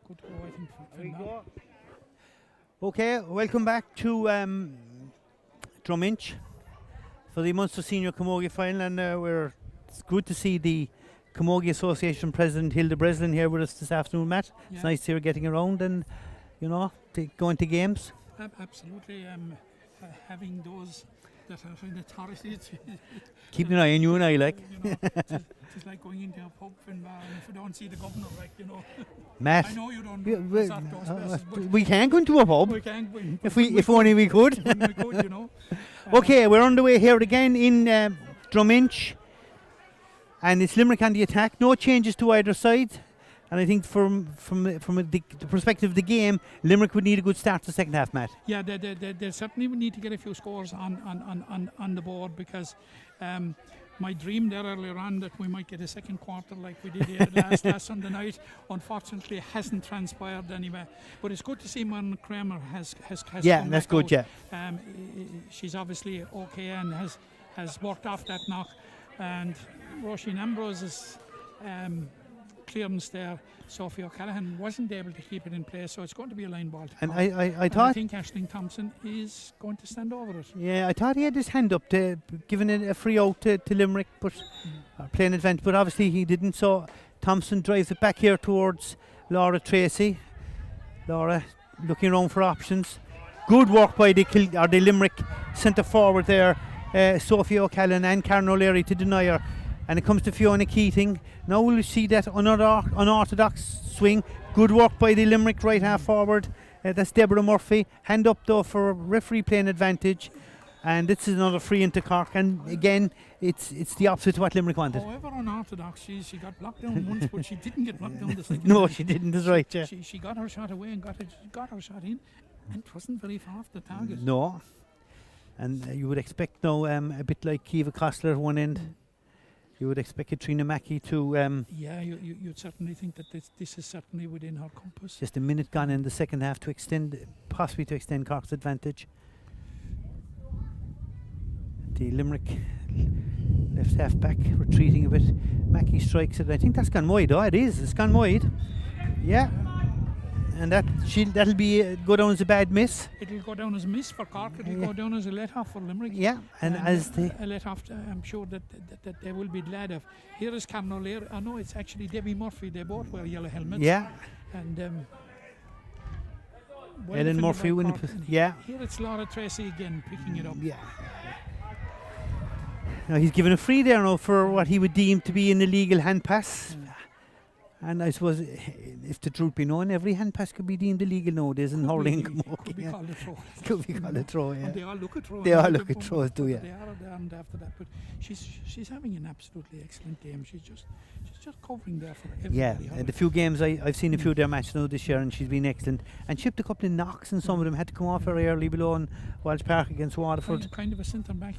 Good to go, I think, for Finbar. Okay, welcome back to Druminch for the Munster Senior Camogie final, and it's good to see the Camogie Association President Hilda Breslin here with us this afternoon, Matt. Yeah. It's nice to hear her getting around and, going to games. Absolutely. Having those that are in authority. Keep an eye on you and I, like. It's like going into a pub and if you don't see the governor, Matt. I know you don't we, resort those places, but we can go into a pub. we can go in, If only we could. when we could, Okay, we're underway here again in Druminch, and it's Limerick on the attack. No changes to either side, and I think from the perspective of the game, Limerick would need a good start to the second half, Matt. Yeah, they certainly would need to get a few scores on the board, because my dream there earlier on that we might get a second quarter like we did last Sunday night, unfortunately hasn't transpired anyway. But it's good to see Mon Kramer has Yeah, come that's back good. out. Yeah. She's obviously okay and has worked off that knock, and Roisin Ambrose's clearance there, Sophie O'Callaghan wasn't able to keep it in place, so it's going to be a line ball to And Cork. I I thought, think Aisling Thompson is going to stand over it. yeah, I thought he had his hand up to giving it a free out to Limerick, but playing advantage. But obviously he didn't. So Thompson drives it back here towards Laura Tracy. Laura looking around for options. Good work by the Limerick centre forward there, Sophie O'Callaghan and Karen O'Leary to deny her. And it comes to Fiona Keating. Now we'll see that unorthodox swing. Good work by the Limerick right half forward. That's Deborah Murphy. Hand up though for referee playing advantage. And this is another free into Cork. And again, it's the opposite to what Limerick wanted. However unorthodox, she got blocked down once, but she didn't get blocked down the second No, time. she didn't. That's right. Yeah. She got her shot away and got her shot in, and it wasn't very far off the target. No. And you would expect now a bit like Kiva Kostler at one end. You would expect Katrina Mackey to Yeah, you'd certainly think that this is certainly within her compass. just a minute gone in the second half to possibly extend Cork's advantage. The Limerick left half back retreating a bit. Mackey strikes it. I think that's gone wide. Oh, it is. It's gone wide. Yeah. And that'll be go down as a bad miss. It'll go down as a miss for Cork. It'll go down as a let-off for Limerick. Yeah. And as the a let-off, I'm sure that they will be glad of. Here is Karen O'Leary. I know it's actually Debbie Murphy. They both wear yellow helmets. yeah, And Ellen Murphy winning. Yeah. Here it's Laura Tracy again picking it up. Yeah. Now he's given a free there now for what he would deem to be an illegal hand pass. And I suppose if the truth be known, every hand pass could be deemed illegal nowadays in hurling. Could be called a throw. Could be called a throw, yeah. And they all look at throws. They all look at throws, do you? They are and after that, but she's having an absolutely excellent game. She's just covering there for everybody. Yeah, and the few games I've seen a few of their matches now this year, and she's been excellent. And chipped a couple of knocks, and some of them had to come off very early below in Walsh Park against Waterford. Kind of a centre back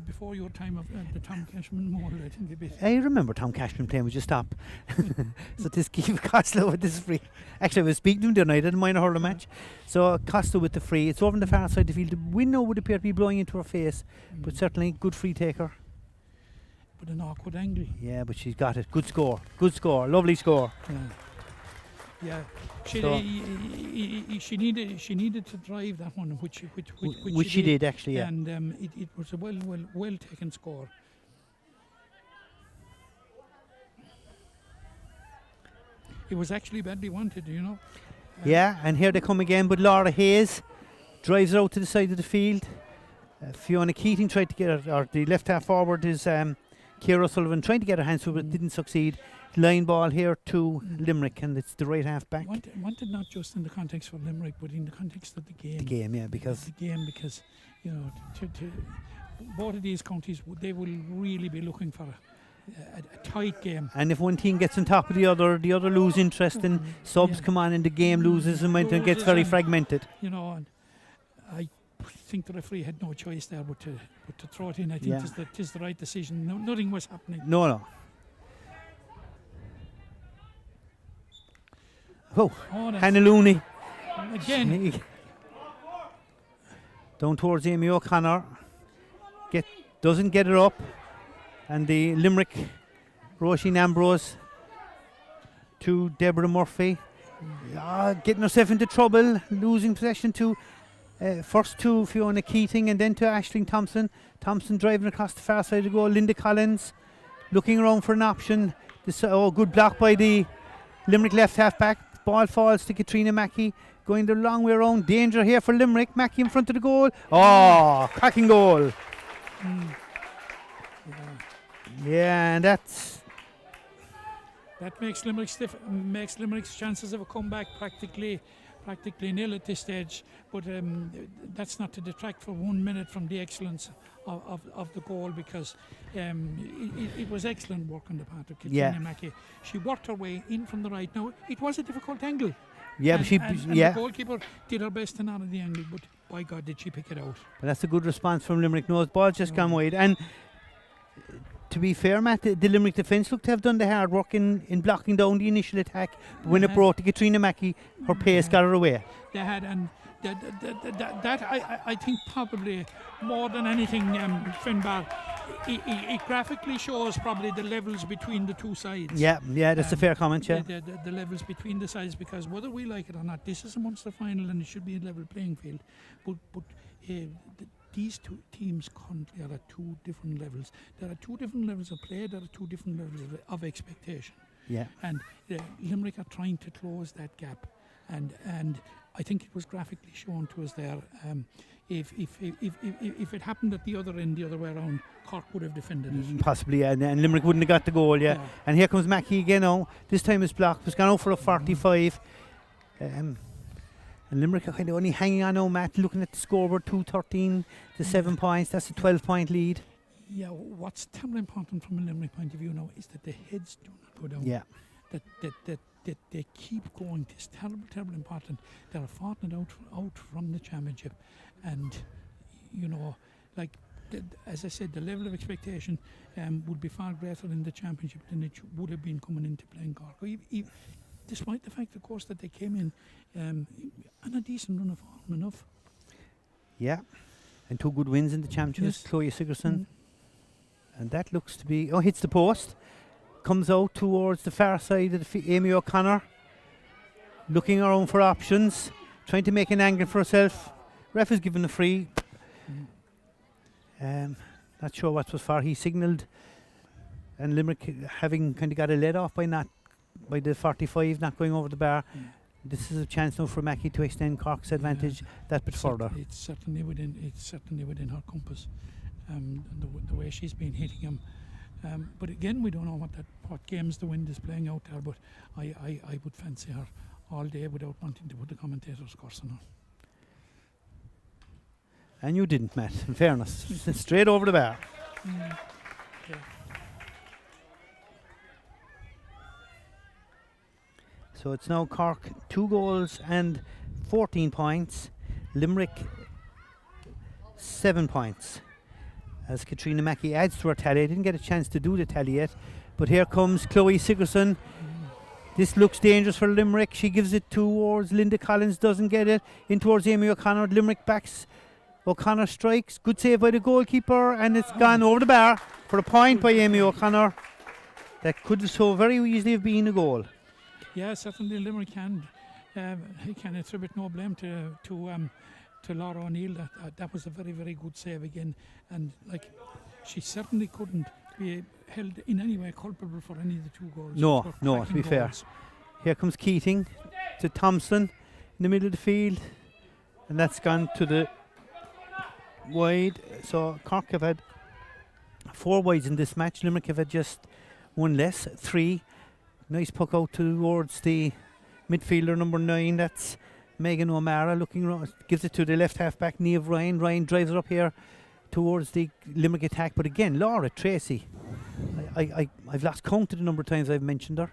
before your time of the Tom Cashman mold, I think a bit. I remember Tom Cashman playing, would you stop? So this Keith Costello with this free. Actually, I was speaking to him the other night, I didn't mind a hurler match. So Costello with the free. It's over on the far side of the field. The wind now would appear to be blowing into her face, but certainly good free taker. But an awkward angle. Yeah, but she's got it. Good score. Good score. Lovely score. Yeah. So She needed to drive that one, which she did actually. Yeah. And it was a well taken score. It was actually badly wanted, you know. Yeah, and here they come again, but Laura Hayes drives her out to the side of the field. Fiona Keating tried to get her, or the left half forward is Ciara Sullivan trying to get her hands to it, but didn't succeed. Line ball here to Limerick, and it's the right half back. Wanted not just in the context for Limerick, but in the context of the game. The game, yeah, because you know, to both of these counties, they will really be looking for a tight game. And if one team gets on top of the other lose interest, and subs come on, and the game loses momentum, gets very fragmented. You know, and I think the referee had no choice there but to throw it in. I think it is the right decision. No, nothing was happening. No. Oh, Hannah Looney. Again. Down towards Amy O'Connor. Doesn't get it up. And the Limerick, Roisin Ambrose to Deborah Murphy. Getting herself into trouble, losing possession to first to Fiona Keating and then to Aisling Thompson. Thompson driving across the far side of the goal. Linda Collins looking around for an option. Good block by the Limerick left half back. Ball falls to Katrina Mackey. Going the long way around. Danger here for Limerick. Mackey in front of the goal. Oh, cracking goal. Yeah, and that makes Limerick's chances of a comeback practically nil at this stage. But that's not to detract for 1 minute from the excellence of the goal, because it was excellent work on the part of Katrina Mackey. She worked her way in from the right. Now, it was a difficult angle. Yeah, and the goalkeeper did her best to not at the angle, but by God did she pick it out. But that's a good response from Limerick. No, the ball's just gone wide. And to be fair, Matt, the Limerick defence looked to have done the hard work in blocking down the initial attack. But when it brought to Katrina Mackey, her pace got her away. They had, and that I think probably more than anything, Finbar, it graphically shows probably the levels between the two sides. Yeah, that's a fair comment, yeah. The levels between the sides, because whether we like it or not, this is a Munster final and it should be a level playing field. But these two teams currently are at two different levels. There are two different levels of play, there are two different levels of expectation. Yeah. And Limerick are trying to close that gap. And I think it was graphically shown to us there. If it happened at the other end, the other way around, Cork would have defended it. Possibly, and Limerick wouldn't have got the goal, yeah. And here comes Mackey again now. This time his block was gone out for a 45. And Limerick are kind of only hanging on now, Matt, looking at the scoreboard, 2-13 to 7 points. That's a 12-point lead. Yeah, what's terribly important from a Limerick point of view now is that the heads do not go down. Yeah. That they keep going. It's terribly important. They're fought it out from the championship, and as I said, the level of expectation would be far greater in the championship than it would have been coming into playing Cork. Despite the fact, of course, that they came in on a decent run of form enough. Yeah, and 2 good wins in the championships. Yes. Chloe Sigerson, and that looks to be hits the post. Comes out towards the far side of Amy O'Connor, looking around for options, trying to make an angle for herself. Ref is given a free. Not sure what was for. He signalled, and Limerick having kind of got a let off by the 45 not going over the bar. This is a chance now for Mackey to extend Cork's advantage that bit further. It's certainly within her compass. The way she's been hitting him. But again, we don't know what games the wind is playing out there, but I would fancy her all day without wanting to put the commentator's curse on her. And you didn't, Matt, in fairness. Straight over the bar. So it's now Cork 2 goals and 14 points. Limerick 7 points. As Katrina Mackey adds to her tally. I didn't get a chance to do the tally yet, but here comes Chloe Sigerson. This looks dangerous for Limerick. She gives it towards Linda Collins, doesn't get it. In towards Amy O'Connor. Limerick backs. O'Connor strikes. Good save by the goalkeeper, and it's gone over the bar for a point by Amy O'Connor. That could so very easily have been a goal. Yeah, certainly Limerick can attribute no blame to Laura O'Neill. That was a very, very good save again, and she certainly couldn't be held in any way culpable for any of the 2 goals. No, to be fair. Here comes Keating to Thompson in the middle of the field, and that's gone to the wide. So Cork have had 4 wides in this match. Limerick have had just 1 less, 3. Nice puck out towards the midfielder number 9. That's Megan O'Mara looking around, gives it to the left half back, Niamh Ryan. Ryan drives it up here towards the Limerick attack. But again, Laura Tracy, I've lost count of the number of times I've mentioned her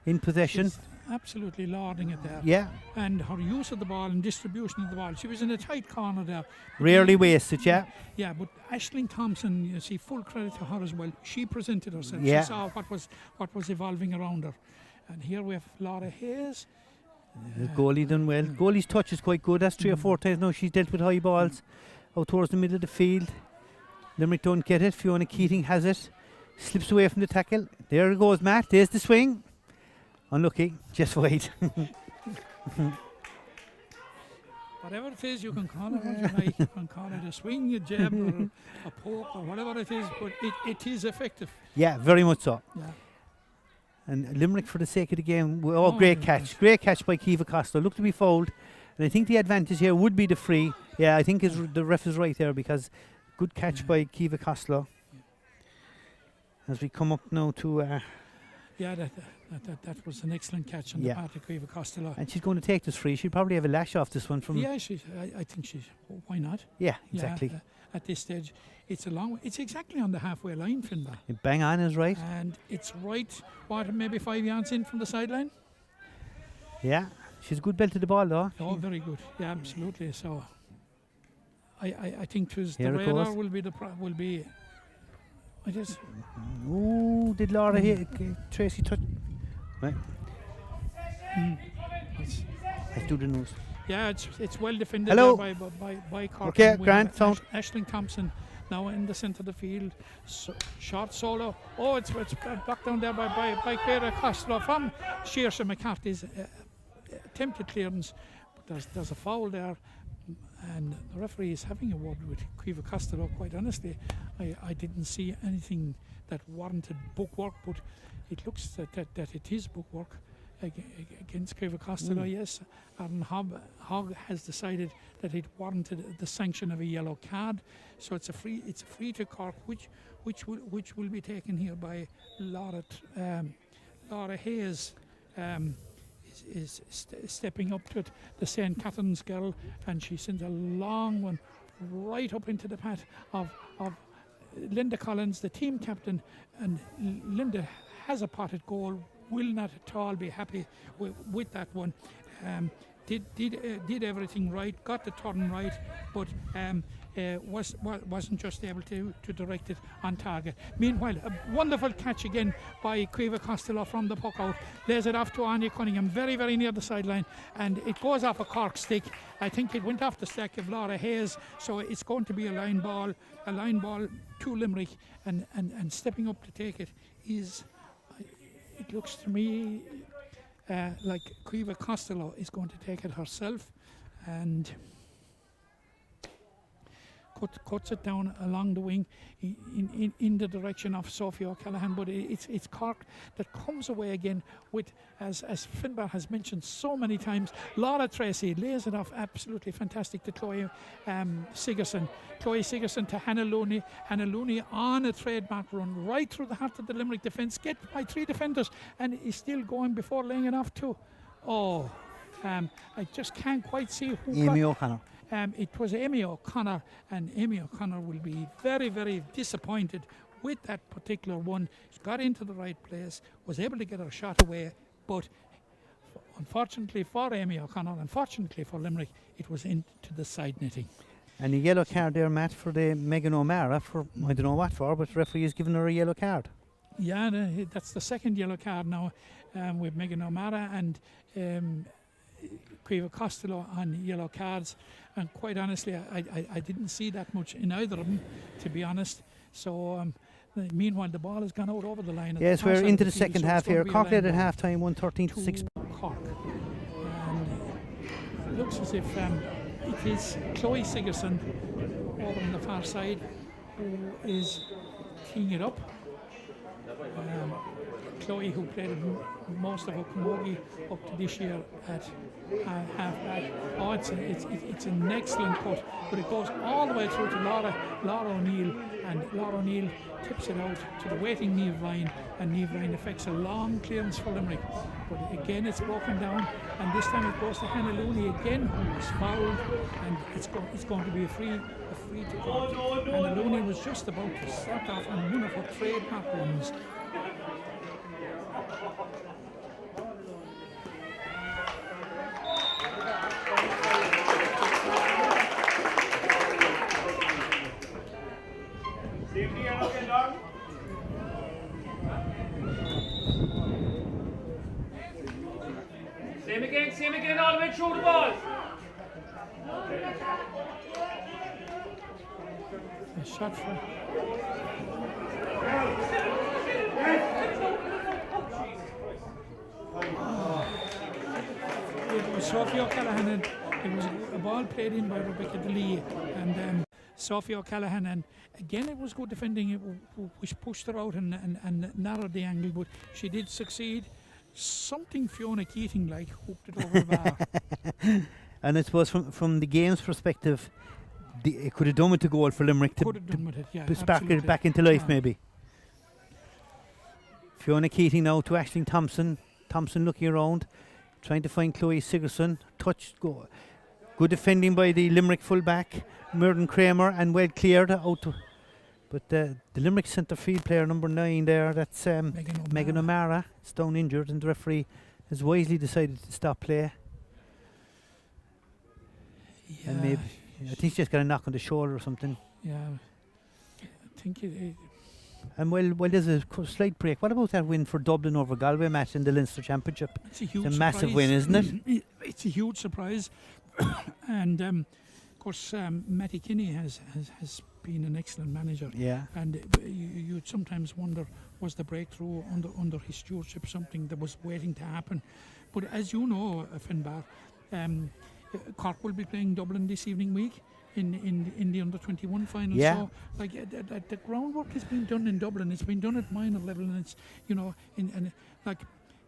in possession. She's absolutely lauding it there. Yeah. And her use of the ball and distribution of the ball. She was in a tight corner there. Rarely wasted, yeah. Yeah, but Aisling Thompson, you see, full credit to her as well. She presented herself. Yeah. She saw what was evolving around her. And here we have Laura Hayes. The goalie done well. Goalie's touch is quite good. That's 3 or 4 times now she's dealt with high balls out towards the middle of the field. Limerick don't get it. Fiona Keating has it. Slips away from the tackle. There it goes, Matt. There's the swing. Unlucky. Just wait. Whatever it is, you can call it what you like. You can call it a swing, a jab, or a poke, or whatever it is, but it is effective. Yeah, very much so. Yeah. And Limerick, for the sake of the game, great catch. Great catch by Kiva Costello. Looked to be fouled. And I think the advantage here would be the free. Yeah, I think the ref is right there, because good catch by Kiva Costello. As we come up now to... that was an excellent catch on the part of Kiva Costello. And she's going to take this free. She'll probably have a lash off this one from... Yeah, I think why not? Yeah, exactly. At this stage, it's a long way. It's exactly on the halfway line, Finbar. Bang on is right. And it's right, maybe 5 yards in from the sideline? Yeah, she's a good belt to the ball, though. Oh, very good. Yeah, absolutely. So, I think the goes. radar will be. I guess. Ooh, did Laura hit Tracy touch? Right. Let's do the news. Yeah, it's well defended there by Cork. Okay, Grant, sound. Ashling Thompson now in the centre of the field. Short solo. Oh, it's blocked down there by Kiva Costello from Saoirse McCarthy's attempted clearance. But there's a foul there, and the referee is having a word with Kiva Costello. Quite honestly, I didn't see anything that warranted bookwork, but it looks that it is bookwork against Kiva Costello. Yes, Aaron Hogg has decided that it warranted the sanction of a yellow card, so it's a free to Cork, which will be taken here by Laura Hayes. Is stepping up to it, the St. Catherine's girl, and she sends a long one right up into the path of Linda Collins, the team captain, and Linda has a potted goal, will not at all be happy with that one. Did everything right, got the turn right, but wasn't just able to direct it on target. Meanwhile, a wonderful catch again by Kiva Costello from the puck out, lays it off to Anya Cunningham, very, very near the sideline, and it goes off a Cork stick. I think it went off the stack of Laura Hayes, so it's going to be a line ball to Limerick, and stepping up to take it is, it looks to me like Kiva Costello is going to take it herself, and cuts it down along the wing in the direction of Sophie O'Callaghan. But it's Cork that comes away again with, as Finbar has mentioned so many times, Laura Tracy lays it off absolutely fantastic to Chloe Sigerson. Chloe Sigerson to Hannah Looney. Hannah Looney on a trademark run right through the heart of the Limerick defence, get by 3 defenders, and is still going before laying it off to I just can't quite see who Amy O'Connor. It was Amy O'Connor, and Amy O'Connor will be very, very disappointed with that particular one. She got into the right place, was able to get her shot away, but unfortunately for Amy O'Connor, unfortunately for Limerick, it was into the side netting. And a yellow card there, Matt, for the Megan O'Mara, for I don't know what for, but the referee has given her a yellow card. Yeah, that's the second yellow card now with Megan O'Mara and Kiva Costello on yellow cards, and quite honestly I didn't see that much in either of them, to be honest. So meanwhile the ball has gone out over the line. Yes, we're into the second half here. Cork led at half time, 1-13-6. Cork. And it looks as if it is Chloe Sigerson over on the far side who is teeing it up. Chloe, who played most of her camogie up to this year at half-back. Oh, it's an excellent cut, but it goes all the way through to Laura O'Neill, and Laura O'Neill tips it out to the waiting Niamh Ryan, and Niamh Ryan effects a long clearance for Limerick. But again, it's broken down, and this time it goes to Hannah Looney again, who was fouled, and it's going to be a free to go. Hannah Looney was just about to start off on one of her trademark runs. Same again, all the way through the ball. A shot for. It was Sophie O'Callaghan, and it was a ball played in by Rebecca DeLee, and Sophie O'Callaghan, and again it was good defending, which pushed her out and narrowed the angle, but she did succeed. Something Fiona Keating like hooked it over the bar. And I suppose from the game's perspective, it could have done with the goal for Limerick to spark it back into life, maybe. Fiona Keating now to Aisling Thompson. Thompson looking around, trying to find Chloe Sigerson. Touched goal. Good defending by the Limerick fullback, Merton Kramer, and well cleared out. But the Limerick centre field player number 9 there, that's Megan O'Mara, is down injured, and the referee has wisely decided to stop play. Yeah, and maybe I think she just got a knock on the shoulder or something. Yeah, I think it and well, there's a slight break. What about that win for Dublin over Galway match in the Leinster Championship? It's a massive win, isn't it? It's a huge surprise. And of course, Matty Kinney has been an excellent manager. Yeah. And you'd sometimes wonder, was the breakthrough under his stewardship something that was waiting to happen? But as you know, Finbar, Cork will be playing Dublin this evening week in the under-21 final. Yeah. So like the groundwork has been done in Dublin. It's been done at minor level, and it's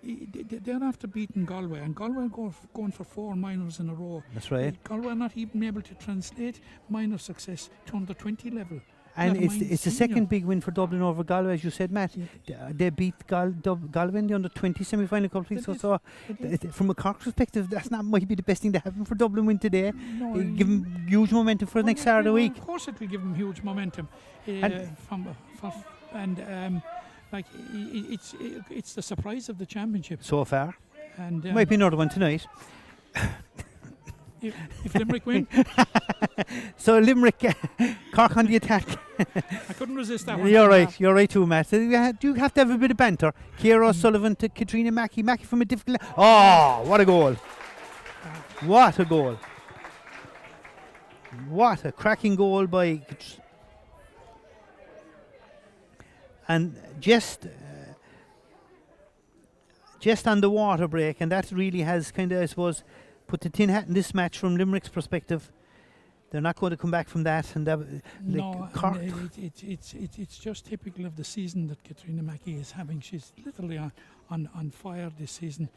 they're after beating Galway, and Galway are going for 4 minors in a row. That's right. Galway are not even able to translate minor success to under-20 level. And it's the second big win for Dublin over Galway, as you said, Matt. Yeah. They beat Galway in the under-20 semi-final a couple of weeks ago. So from a Cork perspective, that's not might be the best thing to happen for Dublin win today. No, give them huge momentum for the next Saturday week. Of course, it will give them huge momentum. It's the surprise of the championship so far. And might be another one tonight. If Limerick win. So Limerick, Cork on the attack. I couldn't resist that one. You're right too, Matt. Do you have to have a bit of banter? Ciara O'Sullivan to Katrina Mackey. Mackey from a difficult... Oh, what a goal. What a goal. What a cracking goal by... And just on the water break, and that really has kind of, I suppose, put the tin hat in this match from Limerick's perspective. They're not going to come back from that. And Cork. It's just typical of the season that Katrina Mackey is having. She's literally on fire this season.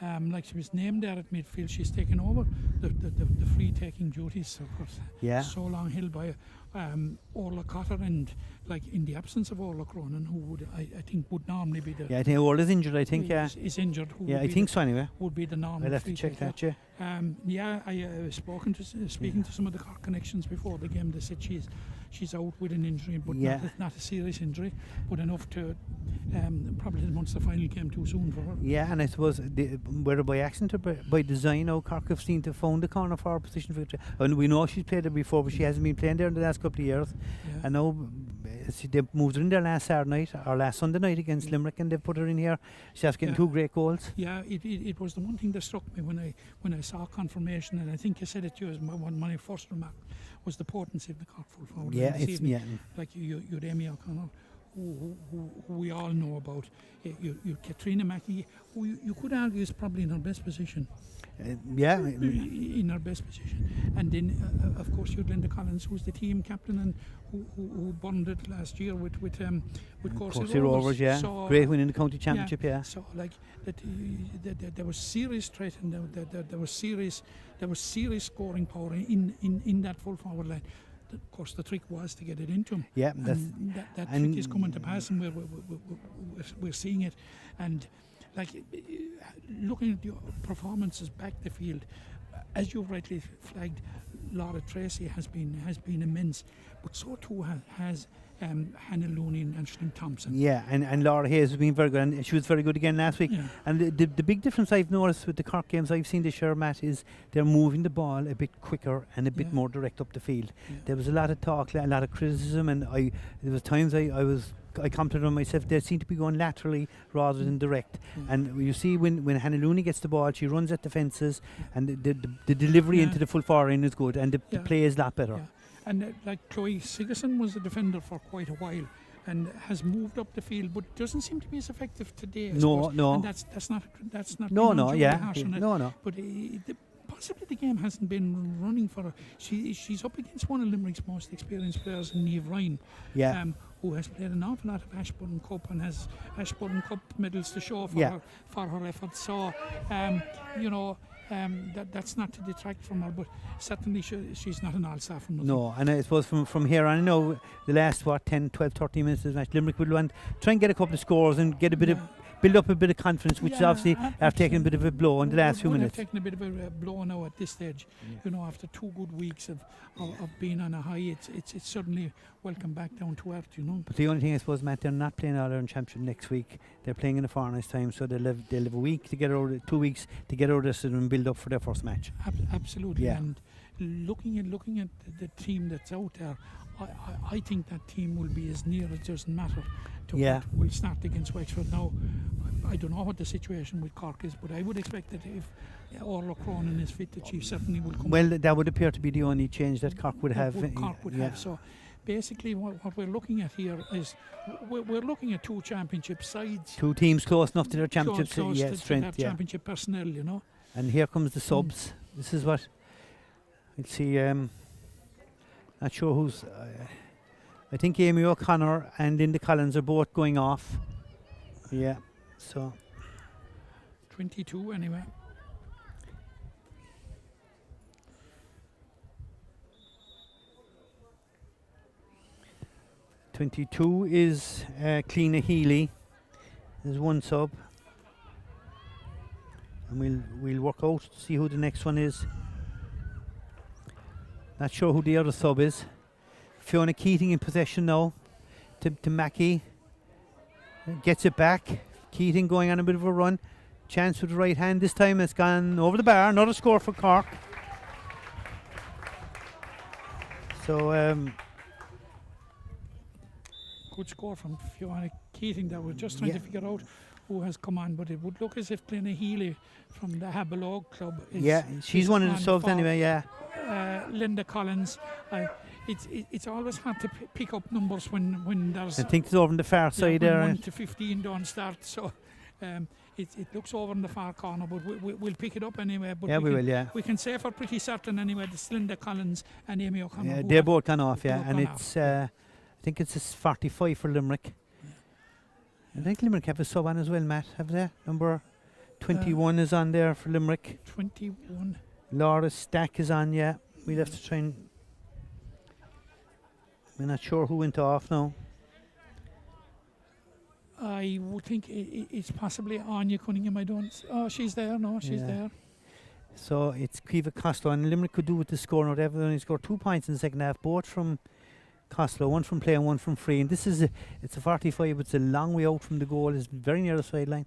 Like she was named there at midfield, she's taken over the free taking duties, of course. Yeah. So long held by Orla Cotter, and like in the absence of Orla Cronin, who would I think would normally be the... Yeah, I think Orla's injured, I think, is injured. I think so anyway. Would be the normal. I'll have to check that, yeah. I speaking to some of the Cork connections before the game. They said she's out with an injury, but not a serious injury, but enough to probably the Munster final came too soon for her. Yeah, and I suppose whether by accident or by design, Cork have seemed to have found the corner for her position for and we know she's played there before, but she hasn't been playing there in the last couple of years. Yeah. And now they moved her in there last Saturday night or last Sunday night against Limerick, and they've put her in here. She's after getting 2 great goals. Yeah, it was the one thing that struck me when I saw confirmation, and I think you said it to us. My first remark was the potency of the Cork full forward. Yeah, like you'd Amy O'Connell, who we all know about. You Katrina Mackey, who you could argue is probably in her best position. In her best position. And then, of course, you'd Linda Collins, who's the team captain and who bonded last year with Corsi Rovers. Yeah, so great win in the county championship. Yeah. So like that, there was serious threat, and there was serious scoring power in that full forward line. Of course, the trick was to get it into him. Yeah, that trick is coming to pass, and we're seeing it. And like looking at the performances back the field, as you've rightly flagged, Laura Tracy has been immense, but so too has Hannah Looney and Aisling Thompson. Yeah, and Laura Hayes has been very good, and she was very good again last week. Yeah. And the big difference I've noticed with the Cork games I've seen this year, Matt, is they're moving the ball a bit quicker and a bit more direct up the field. Yeah. There was a lot of talk, a lot of criticism, and there was times I commented on myself, they seem to be going laterally rather than direct. And you see when Hannah Looney gets the ball, she runs at the fences, and the delivery into the full forward is good, and the play is a lot better. Yeah. And like Chloe Sigerson was a defender for quite a while and has moved up the field, but doesn't seem to be as effective today. No. And that's not. No. But possibly the game hasn't been running for her. She's up against one of Limerick's most experienced players, Niamh Ryan, who has played an awful lot of Ashburton Cup and has Ashburton Cup medals to show for her efforts. So, that's not to detract from her, but certainly she's not an all-star from nothing. No, and I suppose from here on, I know the last 10, 12, 13 minutes of the match, Limerick will want try and get a couple of scores and get a bit of build up a bit of confidence, which is obviously have taken a bit of a blow in the last few minutes. Taken a bit of a blow now at this stage. After 2 good weeks of being on a high, it's suddenly welcome back down to earth. But the only thing I suppose, Matt, they're not playing All Ireland Championship next week. They're playing in a fortnight's time, so they'll have a week to get over, 2 weeks to get over this and build up for their first match. Absolutely. And looking at the team that's out there, I think that team will be as near as doesn't matter to what will start against Wexford. Now, I don't know what the situation with Cork is, but I would expect that if Orla Cronin is fit, that she certainly will come. Well, that would appear to be the only change that Cork would have. Cork would have. So basically what we're looking at here is we're looking at 2 championship sides. 2 teams close enough to their championship strength. Championship personnel, And here comes the subs. This is what I'll see. Not sure who's. I think Amy O'Connor and Linda Collins are both going off. Yeah. So 22 anyway. (22) is Cleena Healy. There's 1 sub, and we'll work out to see who the next one is. Not sure who the other sub is. Fiona Keating in possession now. To Mackie. Gets it back. Keating going on a bit of a run. Chance with the right hand. This time it's gone over the bar. Another score for Cork. So good score from Fiona Keating. That we're just trying to figure out who has come on, but it would look as if Glenna Healy from the Habalog club is, she's one of the subs anyway. Linda Collins. It's always hard to pick up numbers when there's. I think it's over on the far side there. 1 to 15 don't start, so it looks over in the far corner, but we'll pick it up anyway. But we will. We can say for pretty certain anyway. It's Linda Collins and Amy O'Connor. Yeah, they're both gone off. And it's I think it's a 45 for Limerick. I think Limerick have a sub on as well, Matt. Have they? Number 21 is on there for Limerick. 21. Laura Stack is on. Yeah, we'll have to try and. We're not sure who went off now. I would think it's possibly Anya Cunningham. I don't. Oh, she's there. No, she's there. So it's Kiva Costello, and Limerick could do with the score. Now they've only scored 2 points in the second half, both from Costello, 1 from play and 1 from free. And this is it's a 45. It's a long way out from the goal. It's very near the sideline.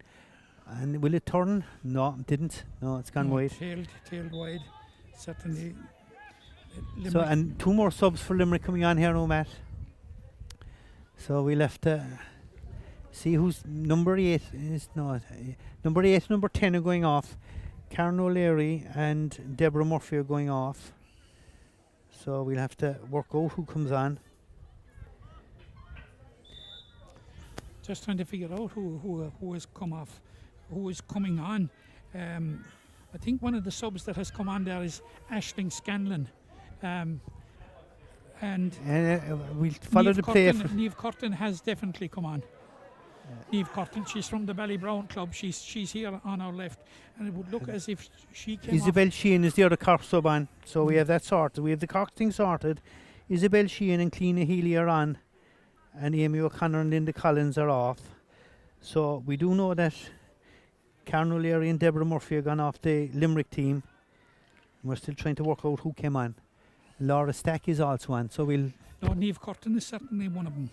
And will it turn? No, it didn't. No, it's gone wide. Tailed wide. Certainly. Limerick. So and 2 more subs for Limerick coming on here now, Matt. So we'll have to see who's number 8 is. No, number 8 and number 10 are going off. Karen O'Leary and Deborah Murphy are going off. So we'll have to work out who comes on. Just trying to figure out who has come off, who is coming on. I think one of the subs that has come on there is Aisling Scanlon. And we'll follow the play. Niamh Curtin has definitely come on. Niamh Curtin, she's from the Ballybrown club. She's here on our left, and it would look as if she came. Isabel Sheehan is the other Cork sub on, so we have that sorted. We have the Cork thing sorted. Isabel Sheehan and Cleena Healy are on, and Amy O'Connor and Linda Collins are off. So we do know that Karen O'Leary and Deborah Murphy are gone off the Limerick team. We're still trying to work out who came on. Laura Stack is also on, so we'll. No, Niamh Curtin is certainly one of them.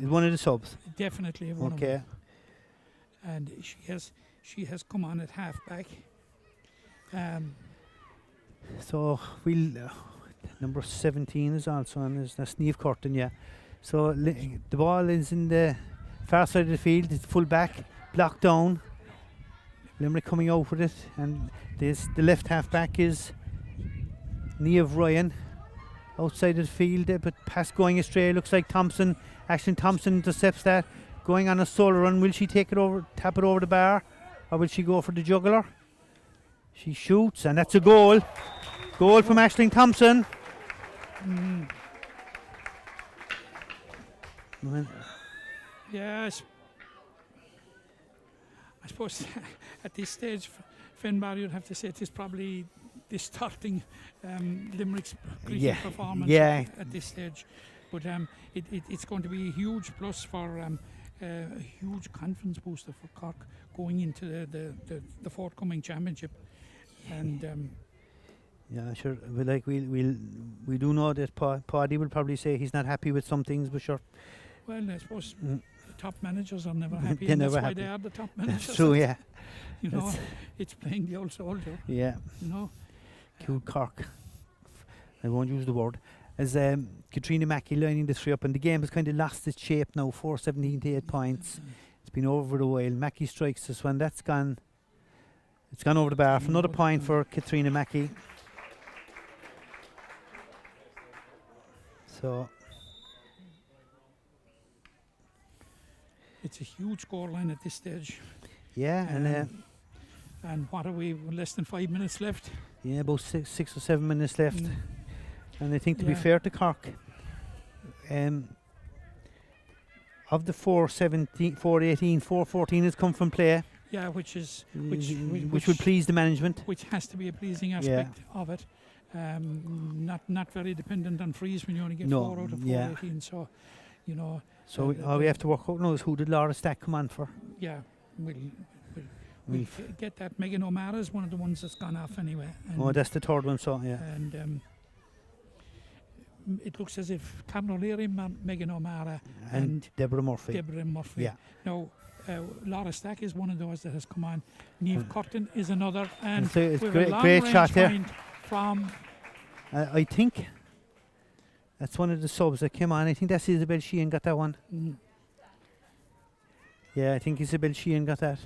One of the subs. Definitely one of them. And she has come on at half back. So we'll number 17 is also on. That's Niamh Curtin, So the ball is in the far side of the field. It's full back, blocked down. Limerick coming out with it, and the left half back is Niamh Ryan. Outside of the field, but pass going astray. Looks like Thompson. Aisling Thompson intercepts that. Going on a solo run. Will she take it over, tap it over the bar, or will she go for the juggler? She shoots, and that's a goal. Goal from Aisling Thompson. Well, Yes. I suppose at this stage, Finbar, you'd have to say it is probably distorting Limerick's cricket performance at this stage. But it's going to be a huge plus for a huge confidence booster for Cork going into the forthcoming championship. And yeah, sure. We do know that Paddy will probably say he's not happy with some things, but sure. Well, I suppose the top managers are never happy, They're and never that's why happy. they are the top managers. That's true, yeah. You know, it's playing the old soldier. Yeah. You know. Cute Cork. I won't use the word. As Katrina Mackey lining the three up, and the game has kind of lost its shape now. 4-17 to 8 points. It's been over a while. Mackey strikes this one. That's gone. It's gone over the bar for another point for Katrina Mackey. So it's a huge scoreline at this stage. yeah, And what are we? Less than 5 minutes left. yeah, about 6 or 7 minutes left. And I think to be Yeah. fair to Cork, of the 4-17, 4-18, 4-14 has come from play, Yeah, which would please the management. which has to be a pleasing aspect of it. Not very dependent on frees when you only get No, 4 out of yeah. 4-18. So, you know. So all we have to work out now is who did Laura Stack come on for. Yeah, we'll get that. Megan O'Mara is one of the ones that's gone off anyway. And That's the third one, so yeah. And it looks as if Cameron O'Leary, Megan O'Mara, And Deborah Murphy. Murphy. Yeah. Now, Laura Stack is one of those that has come on. Niamh Curtin is another. And It's we've great- a long great range shot there. point from I think that's one of the subs that came on. I think that's Isabel Sheehan got that one. Yeah, I think Isabel Sheehan got that.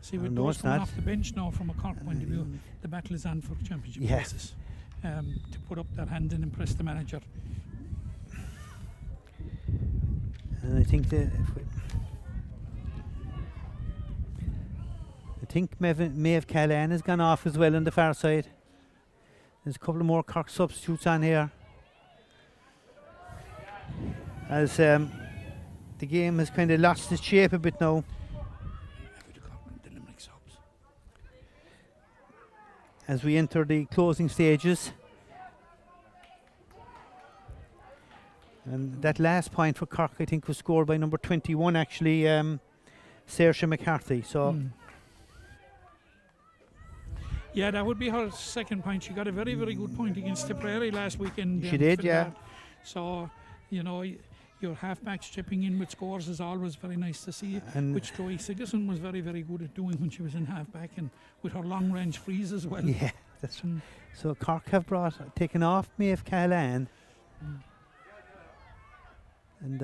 See, with No, those it's coming not. off the bench now from a Cork point of view, the battle is on for championship Yeah. places. To put up their hand and impress the manager. And I think Maeve Callahan has gone off as well on the far side. There's a couple of more Cork substitutes on here. As the game has kind of lost its shape a bit now. The Limerick subs. As we enter the closing stages. And that last point for Cork, I think, was scored by number 21, actually, Saoirse McCarthy. So, Yeah, that would be her second point. She got a very, very good point against Tipperary last weekend. She did, yeah. So, you know, your halfbacks chipping in with scores is always very nice to see, And which Chloe Sigerson was very, very good at doing when she was in halfback, and with her long-range frees as well. yeah, that's right. So Cork have taken off Maeve Callahan. And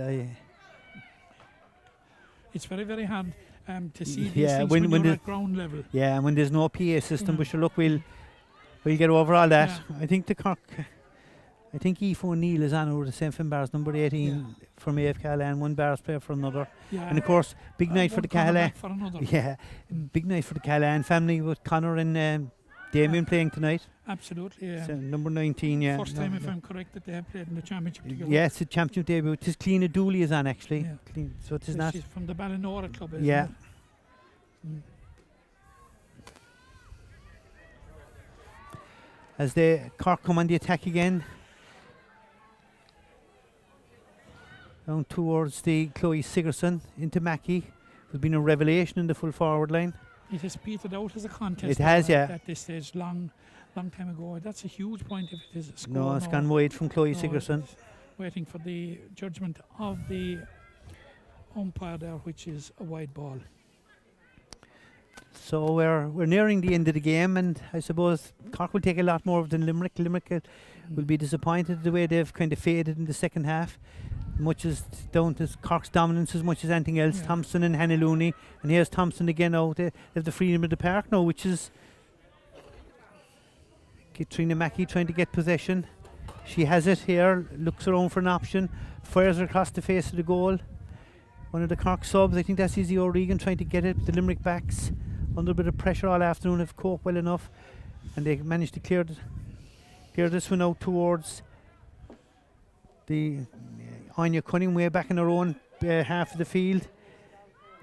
it's very, very hard to see these Yeah, things when when you're the- at ground level. yeah, and when there's no PA system, but sure, look, we'll get over all that. Yeah. I think Aoife O'Neill is on over the same bars, number 18 for Maeve Callahan, one bars player for another. Yeah. And of course, big night for one the cornerback Callahan. for another. Yeah, big night for the Callahan family with Connor and Damien playing tonight. Absolutely. Yeah. So number 19, yeah. First time, if I'm correct, that they have played in the championship together. Yeah, it's a championship debut. It is Cleena Dooley is on, actually. Yeah. So it is So not. she's from the Ballinora club, isn't Yeah. it? As the Cork come on the attack again. Down towards the Chloe Sigerson into Mackey, who's been a revelation in the full forward line. It has petered out as a contest. It has, now yeah. At this stage, long time ago. That's a huge point if it is a score. No, it's now. gone wide from Chloe No, Sigerson. it's waiting for the judgment of the umpire there, which is a wide ball. So we're nearing the end of the game, and I suppose Cork will take a lot more than Limerick. Limerick will be disappointed the way they've kind of faded in the second half. Much as down to Cork's dominance as much as anything else. Yeah. Thompson and Hannah Looney, and here's Thompson again now. They have the freedom of the park now, which is Katrina Mackey trying to get possession. She has it here, looks around for an option, fires it across the face of the goal. One of the Cork subs, I think that's Izzy O'Regan, trying to get it. The Limerick backs under a bit of pressure all afternoon have coped well enough. and they managed to clear this one out towards the Anya Cunningham way back in her own half of the field.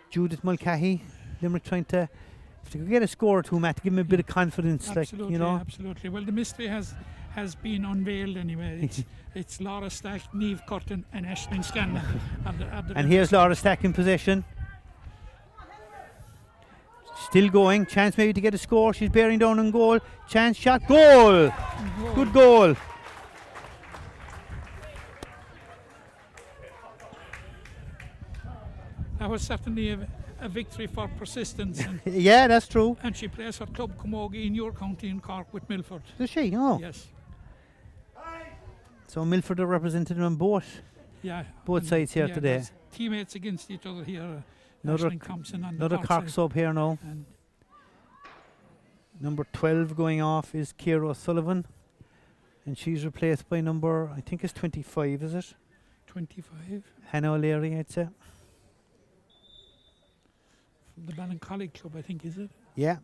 Judith Mulcahy, Limerick trying to, if they could get a score or two, Matt, to give them a bit of confidence. Absolutely, like, you know. absolutely. Well, the mystery has been unveiled anyway. It's Laura Stack, Niamh Curtin and Aisling Scanlon. And here's Laura Stack in possession. Still going, chance maybe to get a score. She's bearing down on goal. Chance shot, goal! Good goal. That was certainly a victory for persistence. And Yeah, that's true. and she plays for Club Camogie in your county in Cork with Milford. Does she? Oh. Yes. So Milford are represented on both sides here today. there's Teammates against each other here. Another Aisling Thompson on Another the Cork side. sub here now. And Number 12 going off is Ciara O'Sullivan. And she's replaced by number, I think it's 25, is it? 25 Hannah O'Leary, I'd say. from the Ballincollig Club, I think, is it? Yeah.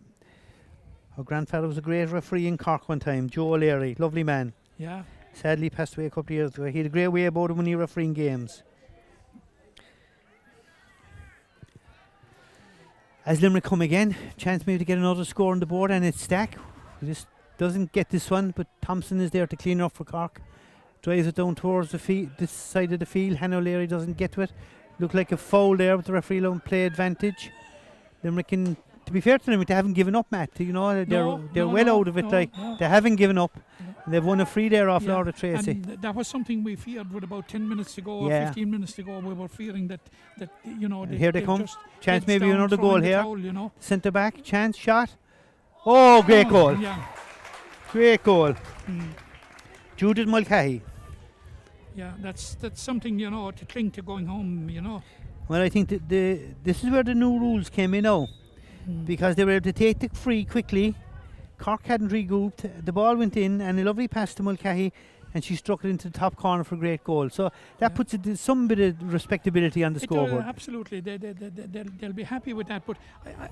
Her grandfather was a great referee in Cork one time, Joe O'Leary, lovely man. Yeah. Sadly passed away a couple of years ago. He had a great way about him when he refereeing games. As Limerick come again, chance maybe to get another score on the board, and it's Stack. Just doesn't get this one, but Thompson is there to clean up for Cork. Drives it down towards this side of the field. Hannah O'Leary doesn't get to it. Looked like a foul there, but the referee let him play advantage. Limerick, to be fair to them, they haven't given up, Matt. You know, they're well out of it. They haven't given up. And they've won a free there off Laura Tracy. And that was something we feared with about 10 minutes to go or 15 minutes to go. We were fearing that you know, here they come. just Chance heads maybe down, another throwing goal the here. towel, you know. Centre back, chance, shot. Oh, great goal. Yeah. Great goal. Judith Mulcahy. Yeah, that's something, you know, to cling to going home, you know. Well, I think that this is where the new rules came in now. Because they were able to take the free quickly. Cork hadn't regrouped. The ball went in, and a lovely pass to Mulcahy, and she struck it into the top corner for a great goal. So that puts some bit of respectability on the scoreboard. Absolutely, they'll be happy with that. But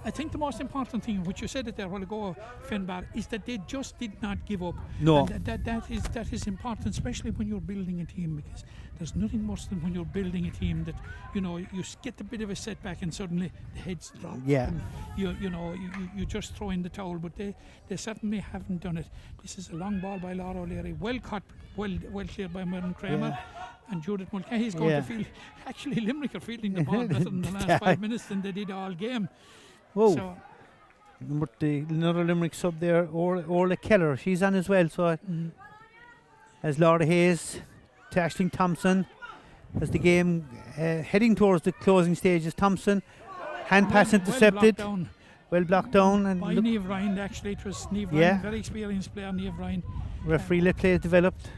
I think the most important thing, which you said it there a while ago, Finbar, is that they just did not give up. No. And that is important, especially when you're building a team, because there's nothing worse than when you're building a team that, you know, you get a bit of a setback and suddenly the heads drop. Yeah. And you just throw in the towel, but they certainly haven't done it. This is a long ball by Laura O'Leary, well cut, well cleared by Merlin Kramer. Yeah. And Judith Mulcahy is going to feel. Actually, Limerick are fielding the ball better in the last 5 minutes than they did all game. Whoa. So, Another Limerick sub there, Orla Keller. She's on as well. So as Laura Hayes to Aisling Thompson, as the game heading towards the closing stages. Thompson, hand pass intercepted. Well blocked down. And by Niamh Ryan, actually. It was Niamh Ryan, very experienced player, Niamh Ryan. Referee let play developed.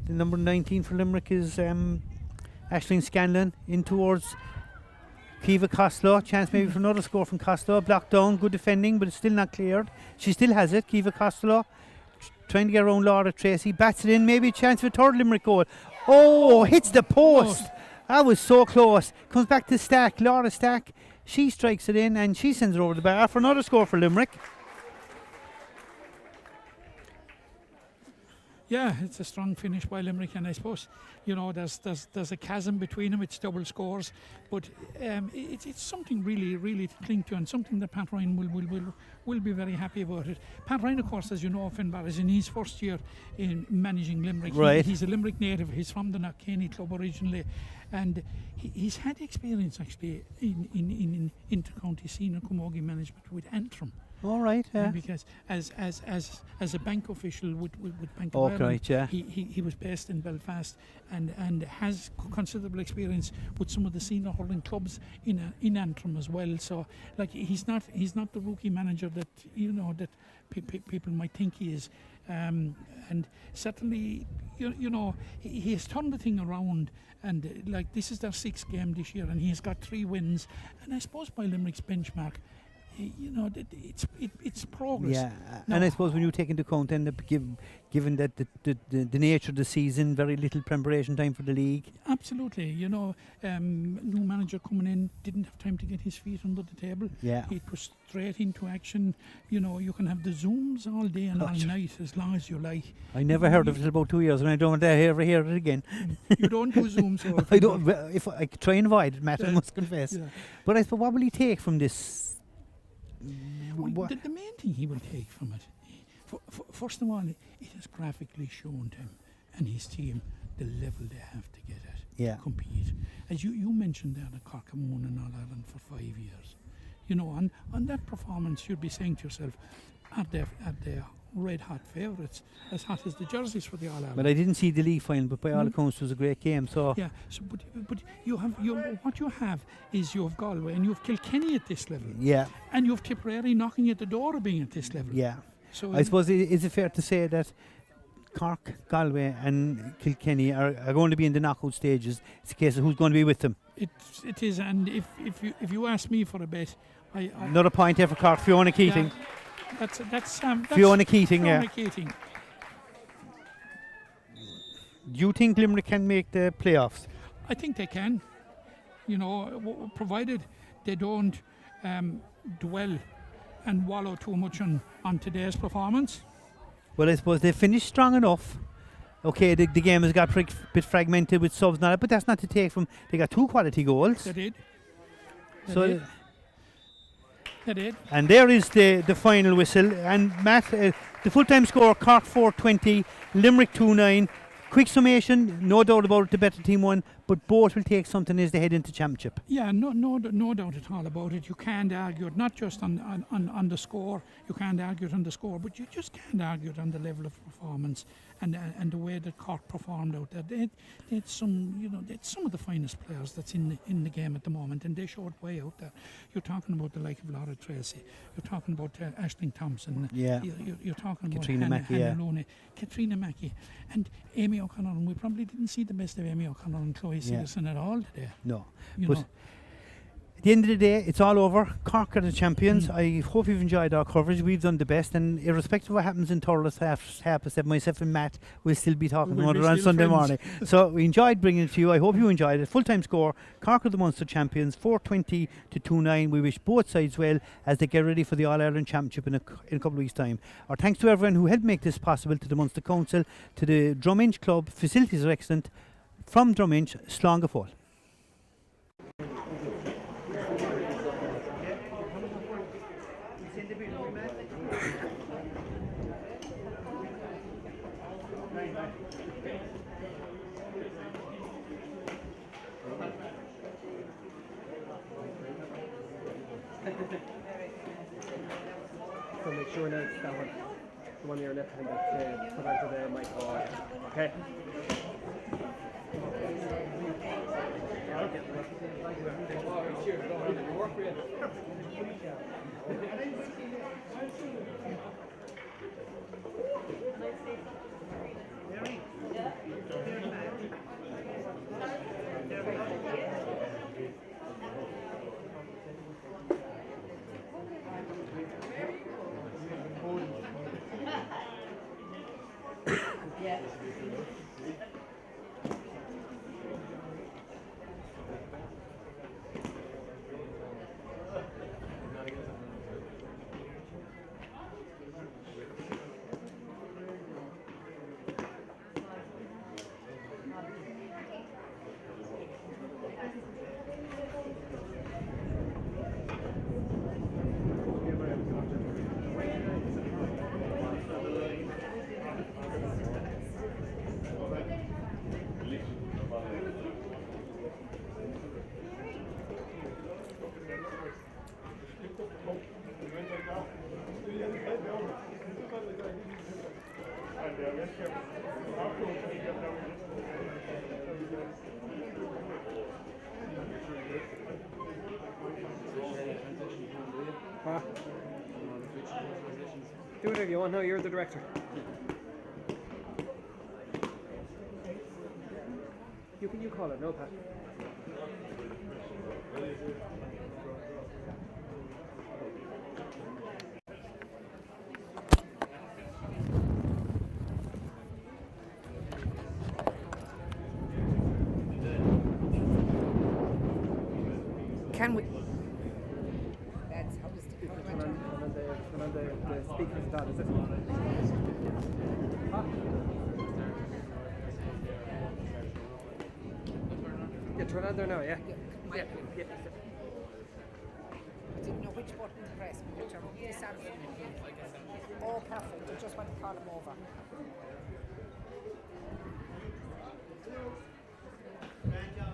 The number 19 for Limerick is Aisling Scanlon in towards Kiva Costello. Chance maybe for another score from Costello. Blocked down, good defending, but it's still not cleared. She still has it, Kiva Costello. Trying to get around Laura Tracy. Bats it in, maybe a chance for a third Limerick goal. Oh, hits the post. That was so close. Comes back to Stack, Laura Stack. She strikes it in and she sends it over the bar for another score for Limerick. Yeah, it's a strong finish by Limerick, and I suppose, you know, there's a chasm between them. It's double scores, but it's something really to cling to, and something that Pat Ryan will be very happy about it. Pat Ryan, of course, as you know, Finbar, is in his first year in managing Limerick. Right. He's a Limerick native. He's from the Knockcaney club originally, and he's had experience actually in inter-county senior camogie management with Antrim. All right, yeah. Because as a bank official with Bank of Ireland, right, yeah. he was based in Belfast and has considerable experience with some of the senior hurling clubs in Antrim as well. So, like, he's not the rookie manager that that people might think he is, and certainly you know he has turned the thing around. And like, this is their 6th game this year, and he's got 3 wins. And I suppose by Limerick's benchmark, it's progress. Yeah, No. and I suppose when you take into account then given that the nature of the season, very little preparation time for the league. Absolutely, new manager coming in didn't have time to get his feet under the table. Yeah. He put straight into action. You can have the Zooms all day and all night as long as you like. I never heard of it about 2 years, and I don't want to ever hear it again. You don't do Zooms. So I don't. If I try and avoid it, Matt, I must confess. Yeah. But I suppose what will he take from this? Well, the main thing he will take from it, first of all, it has graphically shown to him and his team the level they have to get at to compete. As you mentioned there, the Cork have won in All Ireland for 5 years. On that performance, you'd be saying to yourself, are they red hot favourites, as hot as the jerseys for the All Ireland? Well, I didn't see the league final, but by all accounts, it was a great game. So yeah, but you have what you have is you have Galway and you have Kilkenny at this level. Yeah, and you have Tipperary knocking at the door of being at this level. yeah. So I suppose is it fair to say that Cork, Galway, and Kilkenny are going to be in the knockout stages? It's a case of who's going to be with them. It is, and if you ask me for a bet, I Another point there for Cork, Fiona Keating. Yeah, that's Fiona Keating, Fiona Keating. Do you think Limerick can make the playoffs? I think they can. Provided they don't dwell and wallow too much on today's performance. Well, I suppose they finished strong enough. Okay, the game has got a bit fragmented with subs now, but that's not to take from. They got 2 quality goals. They did. They did. And there is the final whistle. And Matt, the full-time score: Cork 4-20, Limerick 2-9. Quick summation, no doubt about it, the better team won, but both will take something as they head into championship. Yeah, no doubt at all about it. You can't argue it, not just on the score. You can't argue it on the score, but you just can't argue it on the level of performance and the way that Cork performed out there. They had some of the finest players that's in the game at the moment, and they showed way out there. You're talking about the like of Laura Tracy. You're talking about Aisling Thompson. Yeah. You're talking Katrina about Mackey, Hannah Looney, Katrina Mackey, and Amy O'Connor. And we probably didn't see the best of Amy O'Connor and Chloe Sigerson at all today. No. You But know. at the end of the day, it's all over. Cork are the champions. I hope you've enjoyed our coverage. We've done the best, and irrespective of what happens in Thurles half past 7, myself and Matt will still be talking about it on Sunday morning. So we enjoyed bringing it to you. I hope you enjoyed it. Full-time score: Cork are the Munster champions, 4-20 to 2-9. We wish both sides well as they get ready for the All-Ireland Championship in a couple of weeks' time. Our thanks to everyone who helped make this possible, to the Munster Council, to the Drummond Club. Facilities are excellent. From Drummond, Slán go fóill. So make sure that that one, the one you're left hand, that's put onto the mic. Okay. Do it if you want. Now you're the director. You call it, no, Pat. can we? That's how does the Turn on the speakers down, is it? Yeah, turn on there now, yeah? Yeah. Yeah. I didn't know which button to press when you turn this on. Oh, perfect. I just want to call him over.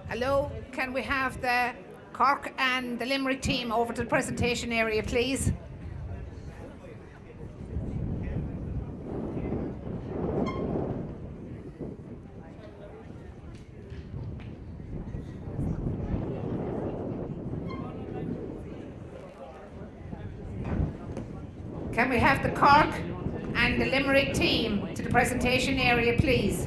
Hello, can we have the Cork and the Limerick team over to the presentation area, please? Can we have the Cork and the Limerick team to the presentation area, please?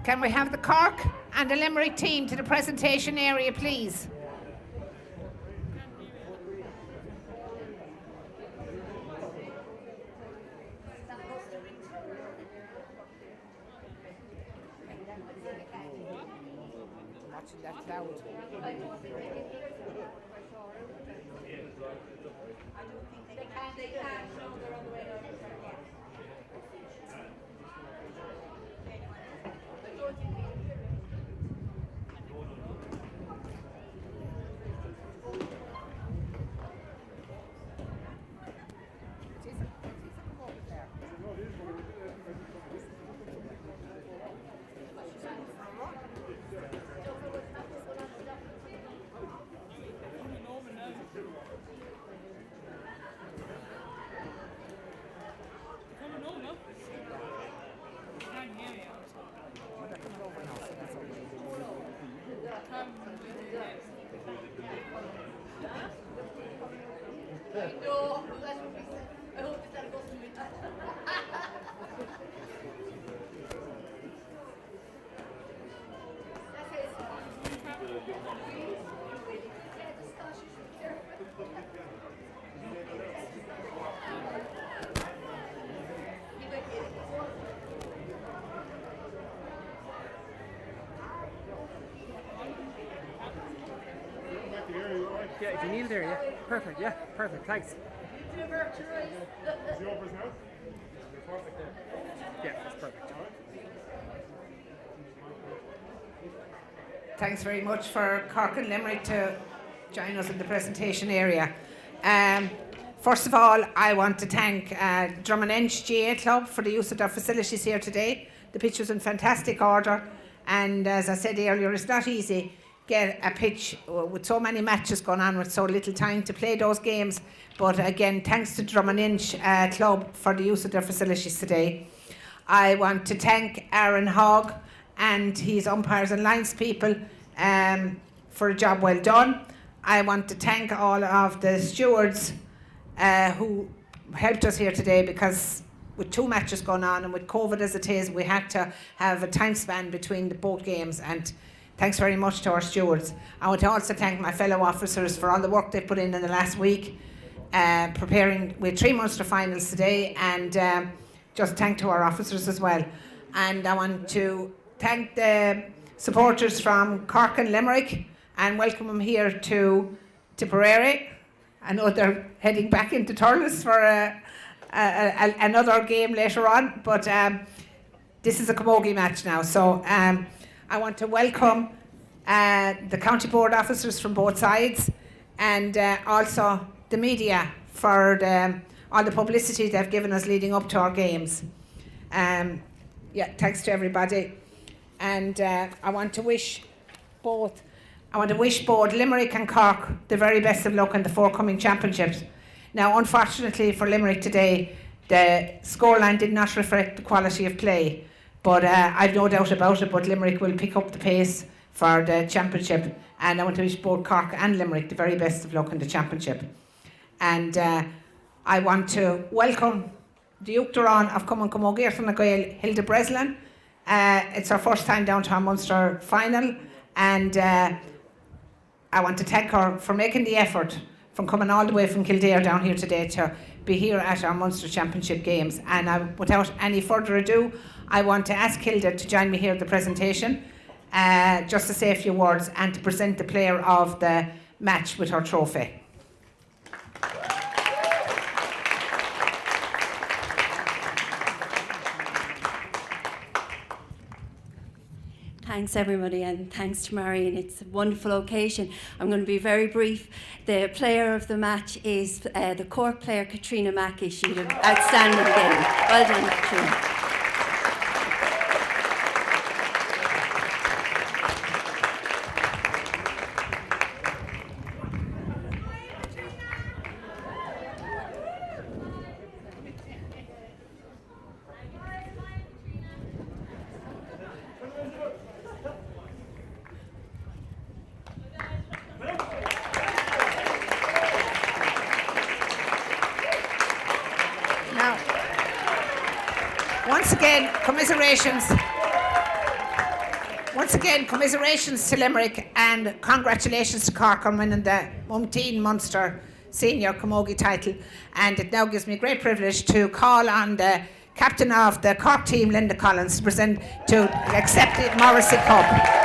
Can we have the Cork and the Limerick team to the presentation area, please? Watching that cloud. Yeah, if you need it there, yeah. Perfect, yeah. Perfect, thanks. Yeah, that's perfect. Thanks very much for Cork and Limerick to join us in the presentation area. First of all, I want to thank Drummond GA Club for the use of their facilities here today. The pitch was in fantastic order, and as I said earlier, it's not easy get a pitch with so many matches going on with so little time to play those games. But again, thanks to Drummond Club for the use of their facilities today. I want to thank Aaron Hogg and his umpires and lines people for a job well done. I want to thank all of the stewards who helped us here today, because with 2 matches going on and with COVID as it is, we had to have a time span between both games, and thanks very much to our stewards. I want to also thank my fellow officers for all the work they put in the last week, preparing with 3 Munster finals today, and just thank to our officers as well. And I want to thank the supporters from Cork and Limerick and welcome them here to Tipperary. I know they're heading back into Thurles for another game later on, but this is a Camogie match now. So I want to welcome the county board officers from both sides, and also the media for all the publicity they've given us leading up to our games. Yeah, thanks to everybody. And I want to wish both Limerick and Cork the very best of luck in the forthcoming championships. Now, unfortunately for Limerick today, the scoreline did not reflect the quality of play, but I've no doubt about it, but Limerick will pick up the pace for the championship, and I want to wish both Cork and Limerick the very best of luck in the championship. And I want to welcome the Uachtarán of Cumann Camogie, Hilda Breslin, It's our first time down to our Munster final, and I want to thank her for making the effort from coming all the way from Kildare down here today to be here at our Munster Championship games. And without any further ado, I want to ask Hilda to join me here at the presentation, just to say a few words and to present the player of the match with her trophy. Thanks everybody, and thanks to Marion. It's a wonderful occasion. I'm going to be very brief. The player of the match is the Cork player Katrina Mackey. She had an outstanding game. Well done, Katrina. Now, once again, commiserations to Limerick, and congratulations to Cork on winning the Umpteen Munster Senior Camogie title. And it now gives me great privilege to call on the captain of the Cork team, Linda Collins, to accept the Morrissey Cup.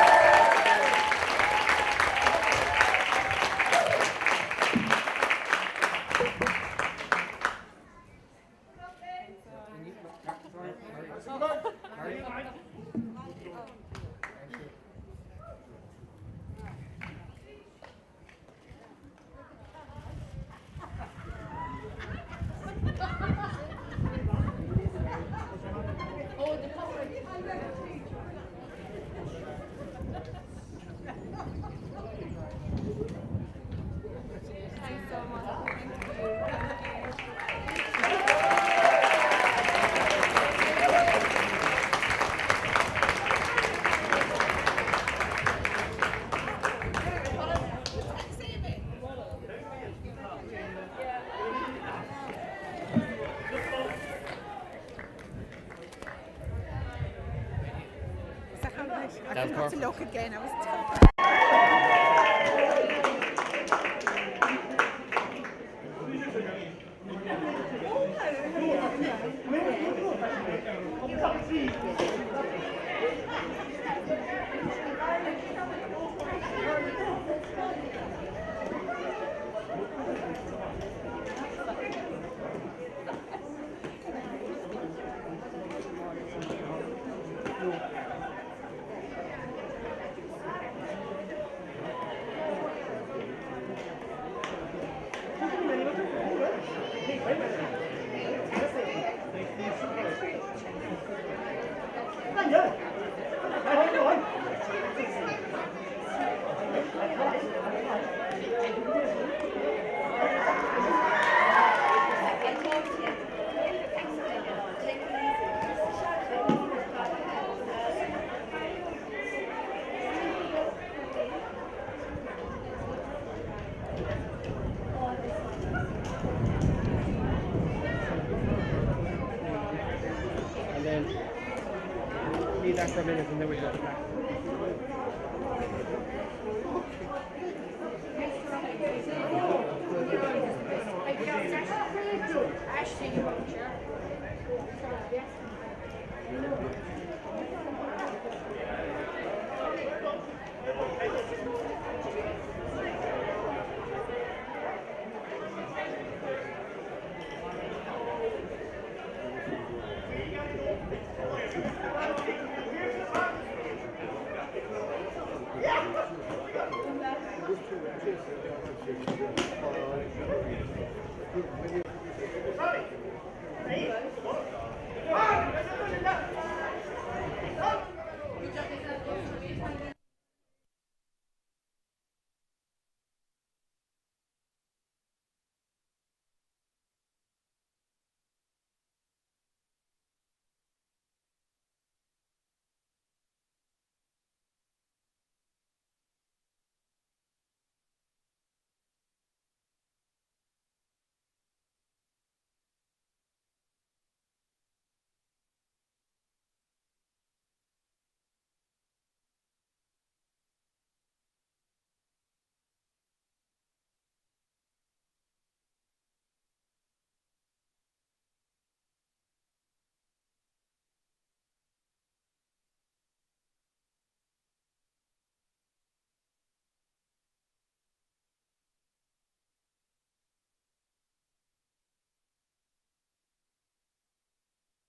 I forgot to look again. I was And then leave that for a minute and then we go back.